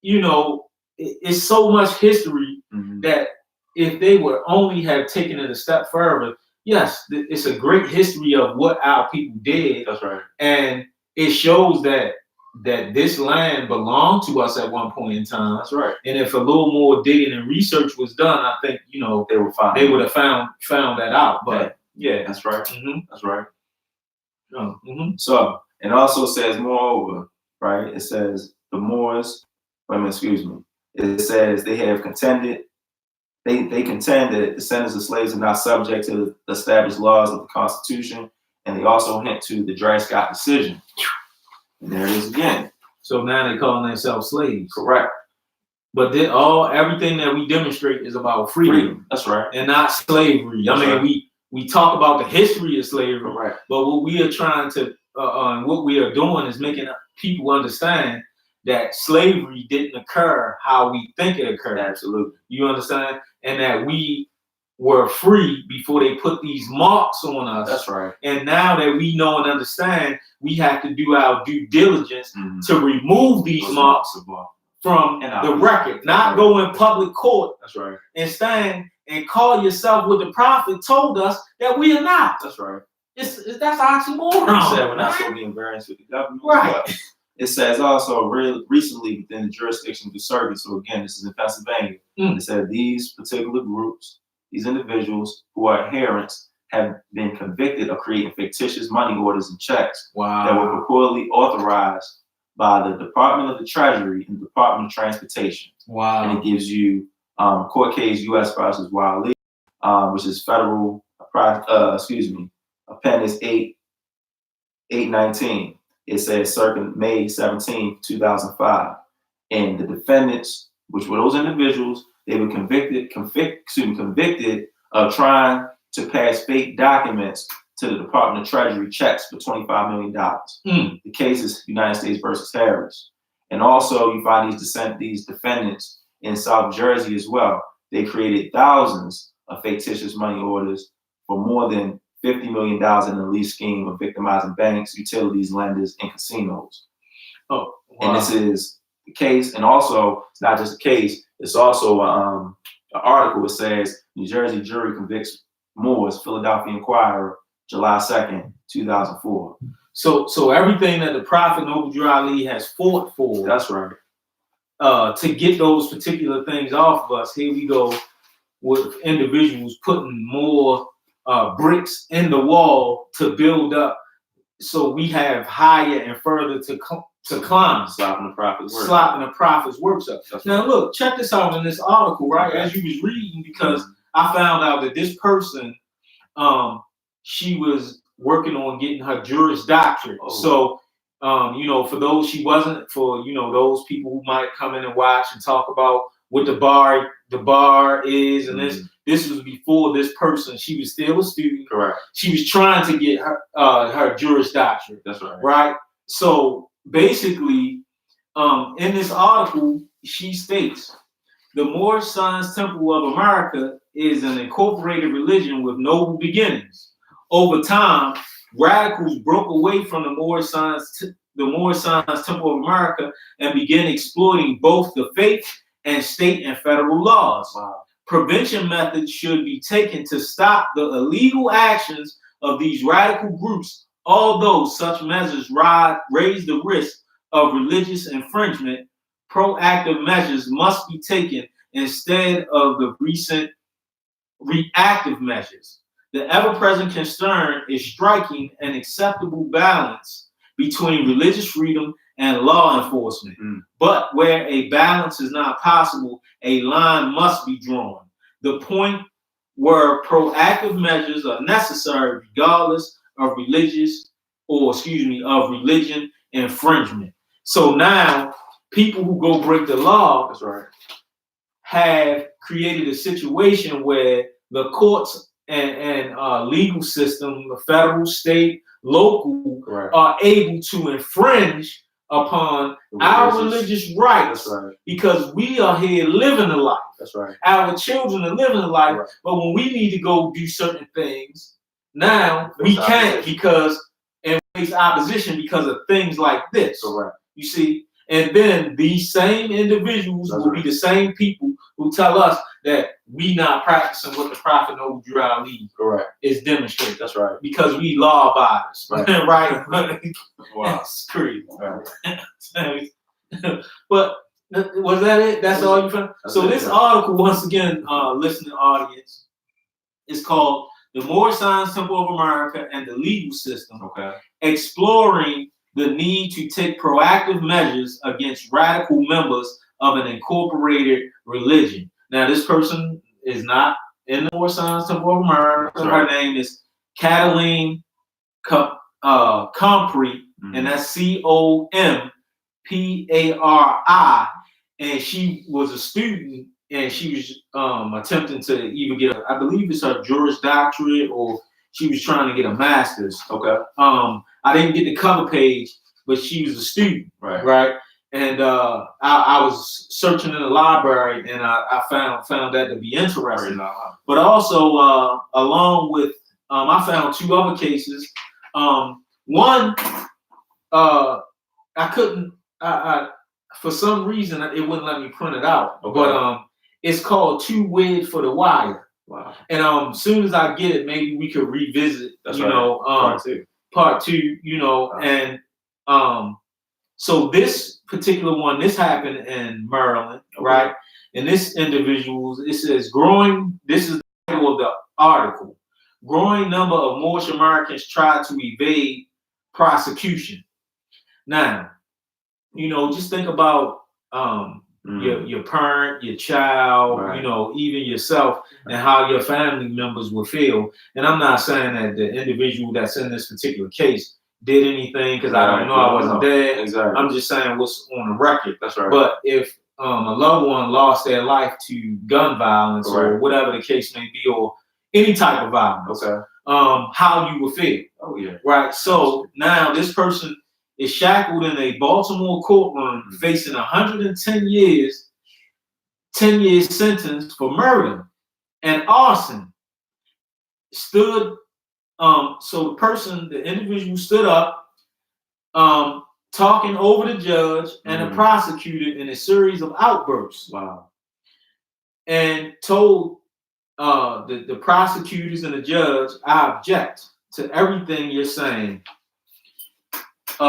you know, it's so much history that if they would only have taken it a step further, yes, it's a great history of what our people did. That's right. And it shows that this land belonged to us at one point in time. That's right. And if a little more digging and research was done, I think, you know, they would have found that out. But yeah, that's right. That's right. So, it also says, moreover, right? It says the Moors. It says they they contend that descendants of slaves are not subject to the established laws of the Constitution, and they also hint to the Dred Scott decision. And there it is again. So now they calling themselves slaves. Correct. But everything that we demonstrate is about freedom. That's right. And not slavery. That's right. We talk about the history of slavery, Correct. but what we are trying to, what we are doing is making people understand that slavery didn't occur how we think it occurred. Absolutely. You understand? And that we were free before they put these marks on us. That's right. And now that we know and understand, we have to do our due diligence to remove these marks from the record, not go in public court. That's right. And stand and call yourself what the prophet told us that we are not. That's right. That's oxymoron. He said we're not supposed to be in variance with the government. Right. But it says also recently within the jurisdiction of the circuit. So again, this is in Pennsylvania. It said these particular groups, these individuals who are adherents, have been convicted of creating fictitious money orders and checks that were purportedly authorized by the Department of the Treasury and the Department of Transportation. Wow. And it gives you court case U.S. versus Wiley, which is federal, Appendix 819. It says circa May 17, 2005. And the defendants, which were those individuals, they were convicted of trying to pass fake documents to the Department of Treasury checks for $25 million. The case is United States versus Harris. And also you find these defendants in South Jersey as well. They created thousands of fictitious money orders for more than $50 million in the lease scheme of victimizing banks, utilities, lenders, and casinos. Oh, wow. And this is the case. And also, it's not just a case, it's also an article. It says New Jersey jury convicts Moores, Philadelphia Inquirer, July 2nd, 2004. So everything that the Prophet Noble Drew Ali has fought for. That's right. To get those particular things off of us, here we go with individuals putting more bricks in the wall to build up, so we have higher and further to climb. Slopping the prophet's work. Slopping the prophet's works up. Now look, check this out in this article, right? Okay. As you was reading, because I found out that this person, she was working on getting her Juris Doctorate. So, for those those people who might come in and watch and talk about what the bar is, and this was before this person. She was still a student. Correct. She was trying to get her Juris Doctorate. That's right. Right. So basically, in this article, she states the Moorish Science Temple of America is an incorporated religion with noble beginnings. Over time, radicals broke away from the Moorish Science Temple of America and began exploiting both the faith and state and federal laws. Wow. Prevention methods should be taken to stop the illegal actions of these radical groups, although such measures raise the risk of religious infringement. Proactive measures must be taken instead of the recent reactive measures. The ever-present concern is striking an acceptable balance between religious freedom and law enforcement. But where a balance is not possible, a line must be drawn. The point where proactive measures are necessary regardless of religion infringement. So now people who go break the law, that's right, have created a situation where the courts and legal system, the federal, state, local, correct, are able to infringe upon our religious rights. That's right. Because we are here living the life. That's right. Our children are living the life, right. But when we need to go do certain things, now we can't and face opposition because of things like this. Correct. You see, and then these same individuals will be the same people who tell us that we not practicing what the Prophet Noble Drew Ali is demonstrating. That's right. Because we law abiders, right? Wow. That's crazy. Right. But was that it? That's all you found? So this article, once again, listening audience, is called The Moorish Science Temple of America and the Legal System, exploring the need to take proactive measures against radical members of an incorporated religion. Now, this person, is not in the Moorish Science Temple of America. Her name is Cataline Compri, and that's Compari, and she was a student, and she was attempting to either get I believe it's her Juris Doctorate, or she was trying to get a master's. Okay. I didn't get the cover page, but she was a student, right? And I was searching in the library, and I found that to be interesting. But also, along with, I found two other cases. One, I couldn't, for some reason, it wouldn't let me print it out. Okay. But it's called Too Weird for the Wire. Wow. And as soon as I get it, maybe we could revisit, part two, and so this particular one, this happened in Maryland, right? And this individual, it says this is the title of the article. Growing number of Moorish Americans try to evade prosecution. Now, just think about your parent, your child, even yourself, and how your family members will feel. And I'm not saying that the individual that's in this particular case did anything, because I don't know, I wasn't there. Exactly. I'm just saying what's on the record. That's right. But if a loved one lost their life to gun violence or whatever the case may be, or any type of violence, how you would feel. Oh yeah. Right. So now this person is shackled in a Baltimore courtroom facing 110 years, 10-year sentence for murder and arson. So the individual stood up, talking over the judge and the prosecutor in a series of outbursts. Wow. And told the prosecutors and the judge, I object to everything you're saying. He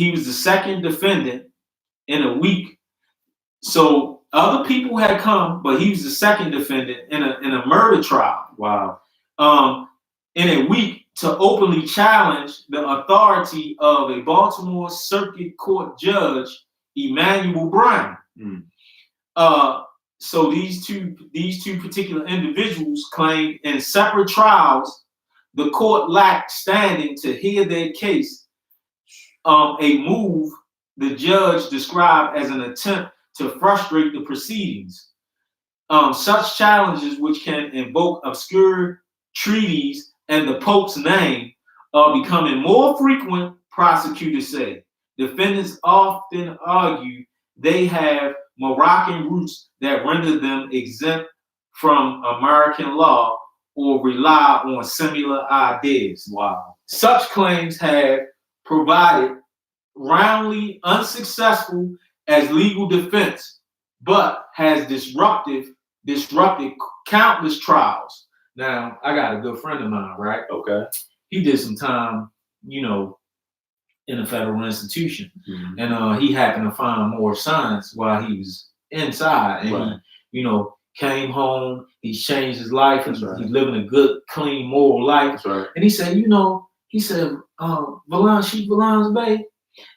was the second defendant in a week. So other people had come, but he was the second defendant in a murder trial. Wow. In a week, to openly challenge the authority of a Baltimore Circuit Court judge, Emanuel Brown. So these two particular individuals claimed in separate trials the court lacked standing to hear their case, a move the judge described as an attempt to frustrate the proceedings. Such challenges, which can invoke obscure treaties and the Pope's name, are becoming more frequent, prosecutors say. Defendants often argue they have Moroccan roots that render them exempt from American law or rely on similar ideas. Wow. Such claims have provided roundly unsuccessful as legal defense, but has disrupted countless trials. Now, I got a good friend of mine, right? Okay. He did some time, in a federal institution. And he happened to find more science while he was inside. And he, came home, he changed his life, and he's living a good, clean, moral life. And he said, Valance Bay,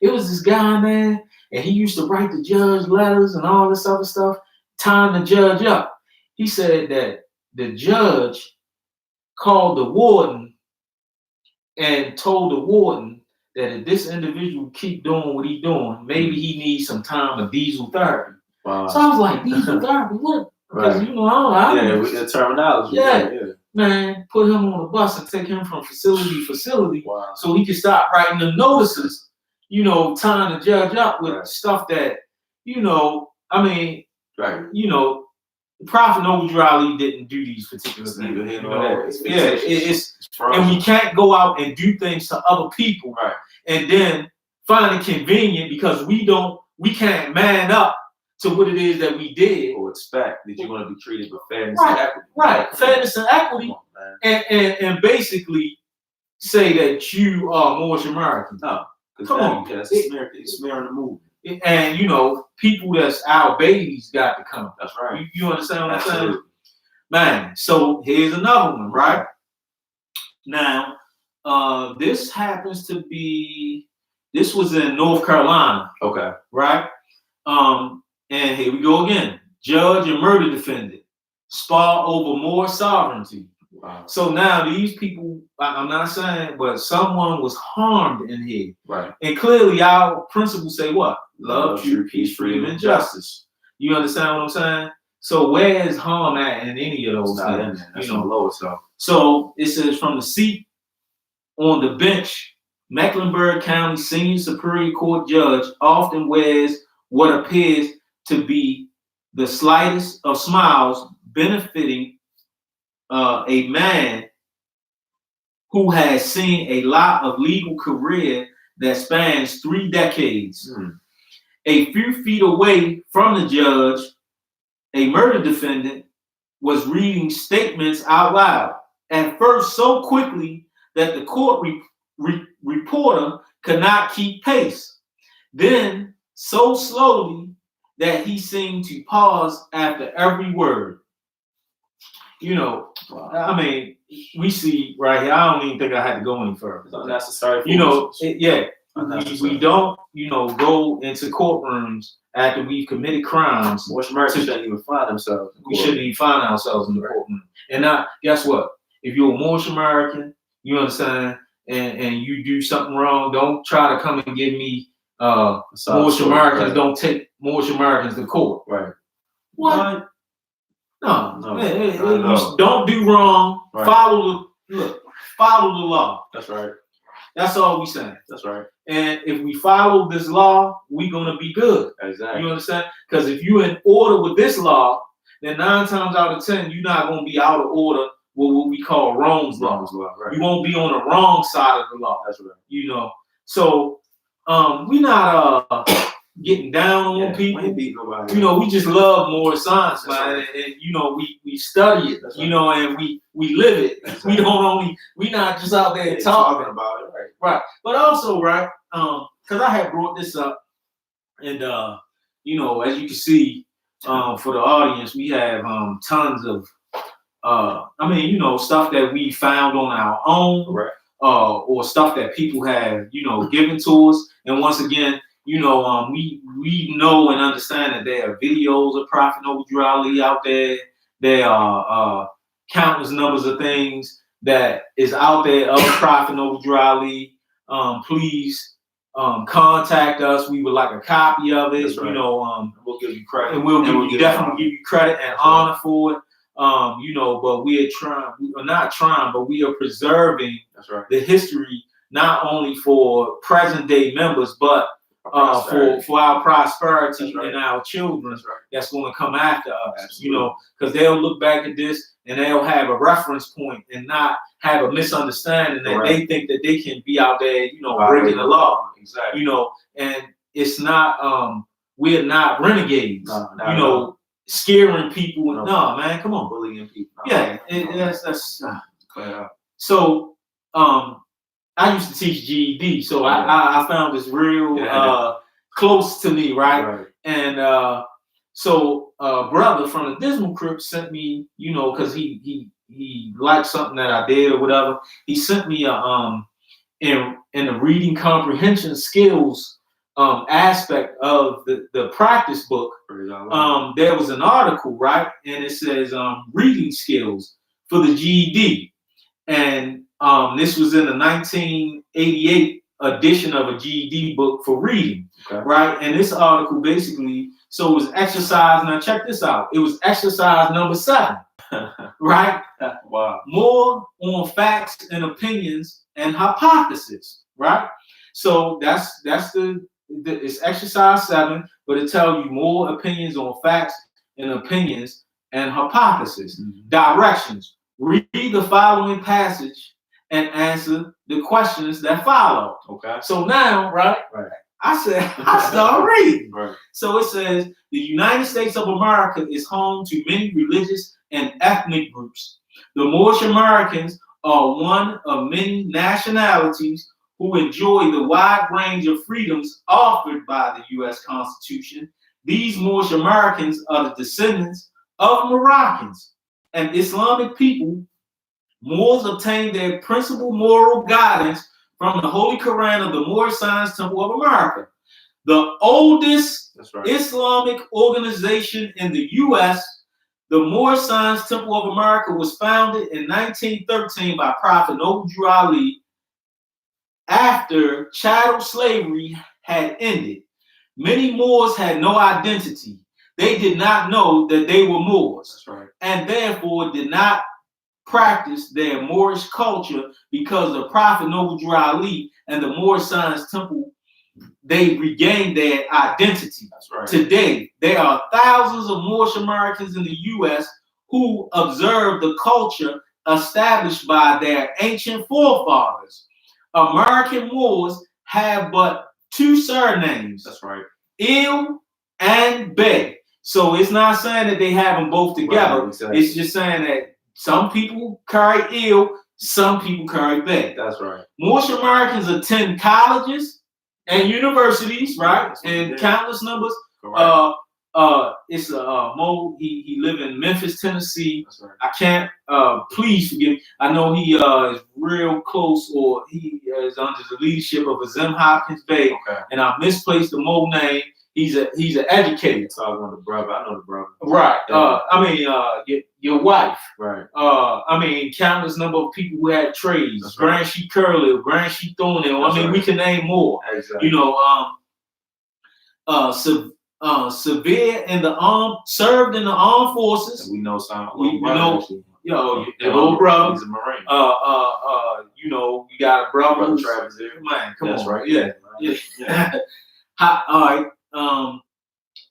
it was this guy, man, and he used to write the judge letters and all this other stuff, tying the judge up. He said that the judge called the warden and told the warden that if this individual keep doing what he's doing, maybe he needs some time of diesel therapy. Wow. So I was like, diesel therapy? What? Because with the terminology. Yeah. Man, put him on a bus and take him from facility to facility, so he can start writing the notices, tying the judge up with stuff that, Prophet Noble Ali didn't do these particular things. And we can't go out and do things to other people, and then find it convenient because we can't man up to what it is that we did, or expect that you're going to be treated with fairness and equity. Fairness and equity, and basically say that you are Moorish American. No, come on, it's smearing the movement. And people that's our babies got to come. That's right. You understand what I'm saying? Man, so here's another one, right? Now, this happens to be, this was in North Carolina. Okay. Right? And here we go again. judge and murder defendant spar over more sovereignty. Wow. So now these people, I'm not saying, but someone was harmed in here. Right. And clearly our principles say what? Love, truth, peace, freedom, and justice. You understand what I'm saying? So where is harm at in any of those things? That's the lowest stuff. So it says from the seat on the bench, Mecklenburg County Senior Superior Court judge often wears what appears to be the slightest of smiles, benefiting a man who has seen a lot of legal career that spans 3 decades. A few feet away from the judge, a murder defendant was reading statements out loud, at first so quickly that the court reporter could not keep pace, then so slowly that he seemed to pause after every word. You know, I mean, we see right here, I don't even think I had to go any further. It's unnecessary. You know, we don't, go into courtrooms after we've committed crimes. Most Americans shouldn't even find themselves. We shouldn't even find ourselves in the courtroom. And now, guess what? If you're a Moorish American, you understand, and you do something wrong, don't try to come and give me Moorish Americans. Right. Don't take Moorish Americans to court. Right. What? No. Don't do wrong. Right. Follow the law. That's right. That's all we saying. That's right. And if we follow this law, we're gonna be good. Exactly. You understand? Because if you're in order with this law, then 9 times out of 10, you're not gonna be out of order with what we call Rome's law. Right. You won't be on the wrong side of the law. That's right. So we're not getting down on people. We just love more science, man. Right. And we study it, right. And we live it. Right. We not just out there talking about it. Right. But also, right, because I had brought this up, and as you can see, for the audience, we have tons of stuff that we found on our own, right. Or stuff that people have, given to us. And once again, we know and understand that there are videos of Prophet Noble Drew Ali out there. There are countless numbers of things that is out there of Prophet Noble Drew Ali. Please contact us. We would like a copy of it. Right. We'll give you credit, and we'll definitely give you credit and honor for it. But we are not trying, but we are preserving the history not only for present day members, but for our prosperity and our children that's going to come after us. Absolutely. Because they'll look back at this and they'll have a reference point and not have a misunderstanding that they think that they can be out there, breaking the law. Exactly. And it's not, we're not renegades, scaring people. No, man, come on. Bullying people. Yeah, that's so, I used to teach GED, so I found this real close to me, right? And so brother from the Dismal Crypt sent me, because he liked something that I did or whatever. He sent me in the reading comprehension skills aspect of the practice book. There was an article, right, and it says reading skills for the GED, and this was in the 1988 edition of a GED book for reading, right? And this article basically, so it was exercise, now check this out, it was exercise number 7, right? Wow. More on facts and opinions and hypothesis, right? So that's it's exercise 7, but it tells you more opinions on facts and opinions and hypothesis. Mm-hmm. Directions. Read the following passage and answer the questions that follow. Okay. So now, right. I start reading. Right. So it says the United States of America is home to many religious and ethnic groups. The Moorish Americans are one of many nationalities who enjoy the wide range of freedoms offered by the U.S. Constitution. These Moorish Americans are the descendants of Moroccans, an Islamic people. Moors obtained their principal moral guidance from the Holy Quran of the Moorish Science Temple of America. The oldest That's right. Islamic organization in the U.S., the Moorish Science Temple of America, was founded in 1913 by Prophet Noble Drew Ali after chattel slavery had ended. Many Moors had no identity. They did not know that they were Moors. That's right. And therefore did not practice their Moorish culture, because the Prophet Noble Drew Ali and the Moorish Science Temple, they regained their identity. That's right. Today, there are thousands of Moorish Americans in the U.S. who observe the culture established by their ancient forefathers. American Moors have but two surnames. That's right. Il and Bey. So it's not saying that they have them both together. Right, exactly. It's just saying that some people carry Il, some people carry Bey. That's right. Moorish Americans attend colleges and universities, right? That's what And it is. countless numbers. Correct. It's Mo. He live in Memphis, Tennessee. That's right. I can't. Please forgive me. I know he is real close, or he is under the leadership of Azim Hopkins Bey, Okay. and I misplaced the Mo name. He's an educator. Talking about the brother. I know the brother. Right. Yeah. Your wife. Right. Countless number of people who had trades. That's right. Grand Sheik Curley, Grand Sheik Thornhill. That's we right. can name more. Exactly. Severe in the served in the armed forces. And we know some. We know. Your Yeah, little brother. He's a Marine. You got a brother. Brother who's- Travis there. Man, come That's on. right. Yeah. Yeah. All right.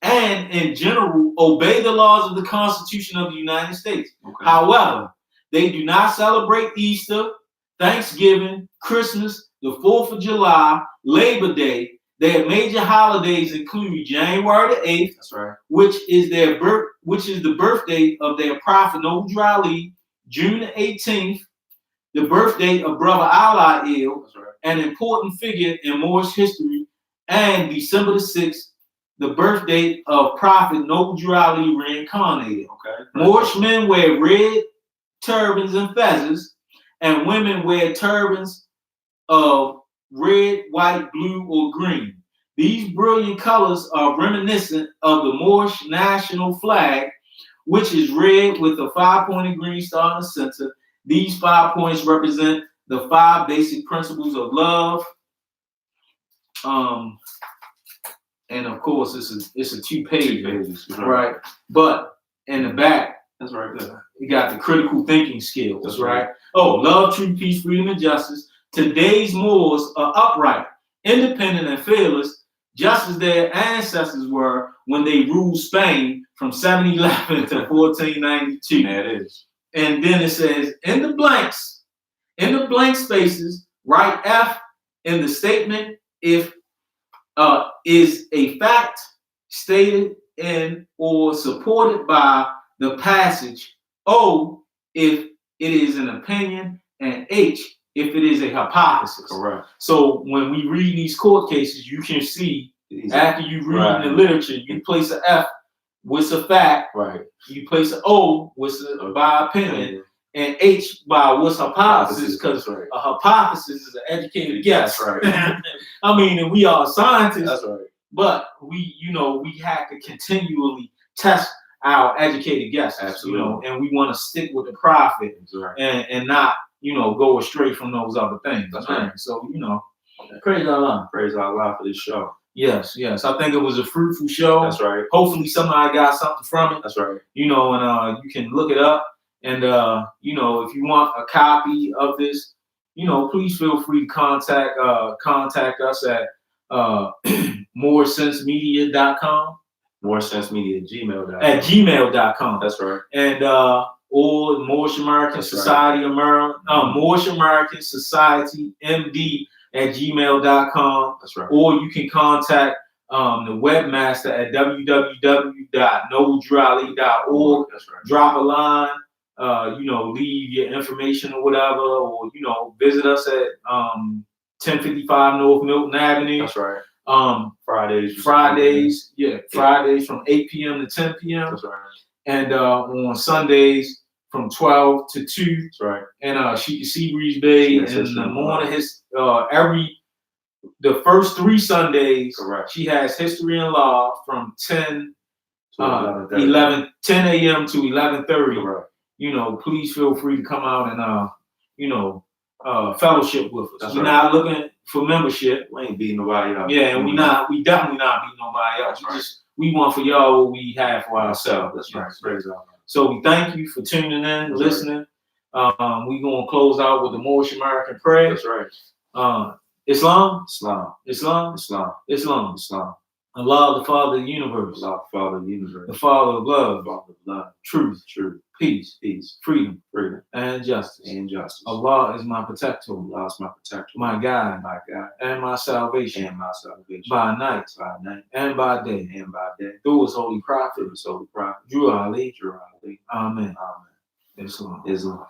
And in general, obey the laws of the Constitution of the United States. Okay. However, they do not celebrate Easter, Thanksgiving, Christmas, the 4th of July, Labor Day. Their major holidays include January the 8th, That's right. which is the birthday of their Prophet Noble Drew Ali, June the 18th, the birthday of Brother Allah Il, That's right. an important figure in Moorish history, and December the 6th, the birthday of Prophet Noble Drew Ali reincarnated. Okay. Moorish men wear red turbans and feathers, and women wear turbans of red, white, blue, or green. These brilliant colors are reminiscent of the Moorish national flag, which is red with a 5-pointed green star in the center. These 5 points represent the 5 basic principles of love. And of course, it's a 2-page, pages. right? But in the back, That's right. you got the critical thinking skills, That's right? Oh, love, truth, peace, freedom, and justice. Today's Moors are upright, independent, and fearless, just as their ancestors were when they ruled Spain from 711 to 1492. Yeah, it is. And then it says, in the blank spaces, write F in the statement if is a fact stated in or supported by the passage. O, if it is an opinion, and H, if it is a hypothesis. Correct. So when we read these court cases, you can see after you read the literature, you place an F, what's a fact, Right. you place an O, what's by opinion, and H by what's hypothesis, because right. a hypothesis is an educated guess. That's right. And we are scientists, That's right. but we have to continually test our educated guesses, Absolutely. and we want to stick with the prophet That's right. and not, go astray from those other things. That's man. right. So, praise Allah. Praise Allah for this show. Yes. I think it was a fruitful show. That's right. Hopefully somebody got something from it, That's right. and you can look it up. And, if you want a copy of this, please feel free to contact us at moresensemedia.com. MoreSenseMedia@gmail.com. At gmail.com. That's right. And or Moorish American That's right. Society Moorish American Society MD at gmail.com. That's right. Or you can contact the webmaster at www.nobledrewali.org. That's right. Drop a line, leave your information or whatever, or visit us at 1055 North Milton Avenue. That's right. Fridays from 8 p.m. to 10 p.m. That's right. And on Sundays from 12 to 2. That's right. And she can see Breeze Bay Yes, in the morning. Every the first 3 Sundays, Correct. she has history and law from 10 So 10 a.m. to 11:30. Correct. You know, please feel free to come out and you know, fellowship with us. That's We're right. not looking for membership. We ain't beating nobody up. Yeah, and we definitely not beating nobody else. That's right. We want for y'all what we have for ourselves. That's right. Yes. Praise God. So we thank you for tuning in, That's listening. We're gonna close out with the Moorish American prayer. That's right. Islam, Islam. Islam, Islam. Islam. Islam. Allah, the Father of the universe. Allah, the Father of the universe. The Father of love, Father of love. truth, Truth. peace, Peace. freedom, Freedom. and justice. And justice. Allah is my protector, Allah is my protector. my guide, My God. and my salvation. And my salvation. By night By night. and by day. And by day. Through his holy prophet, Through his holy prophet. Drew Ali. Drew Ali. Amen. Amen. Islam. Islam.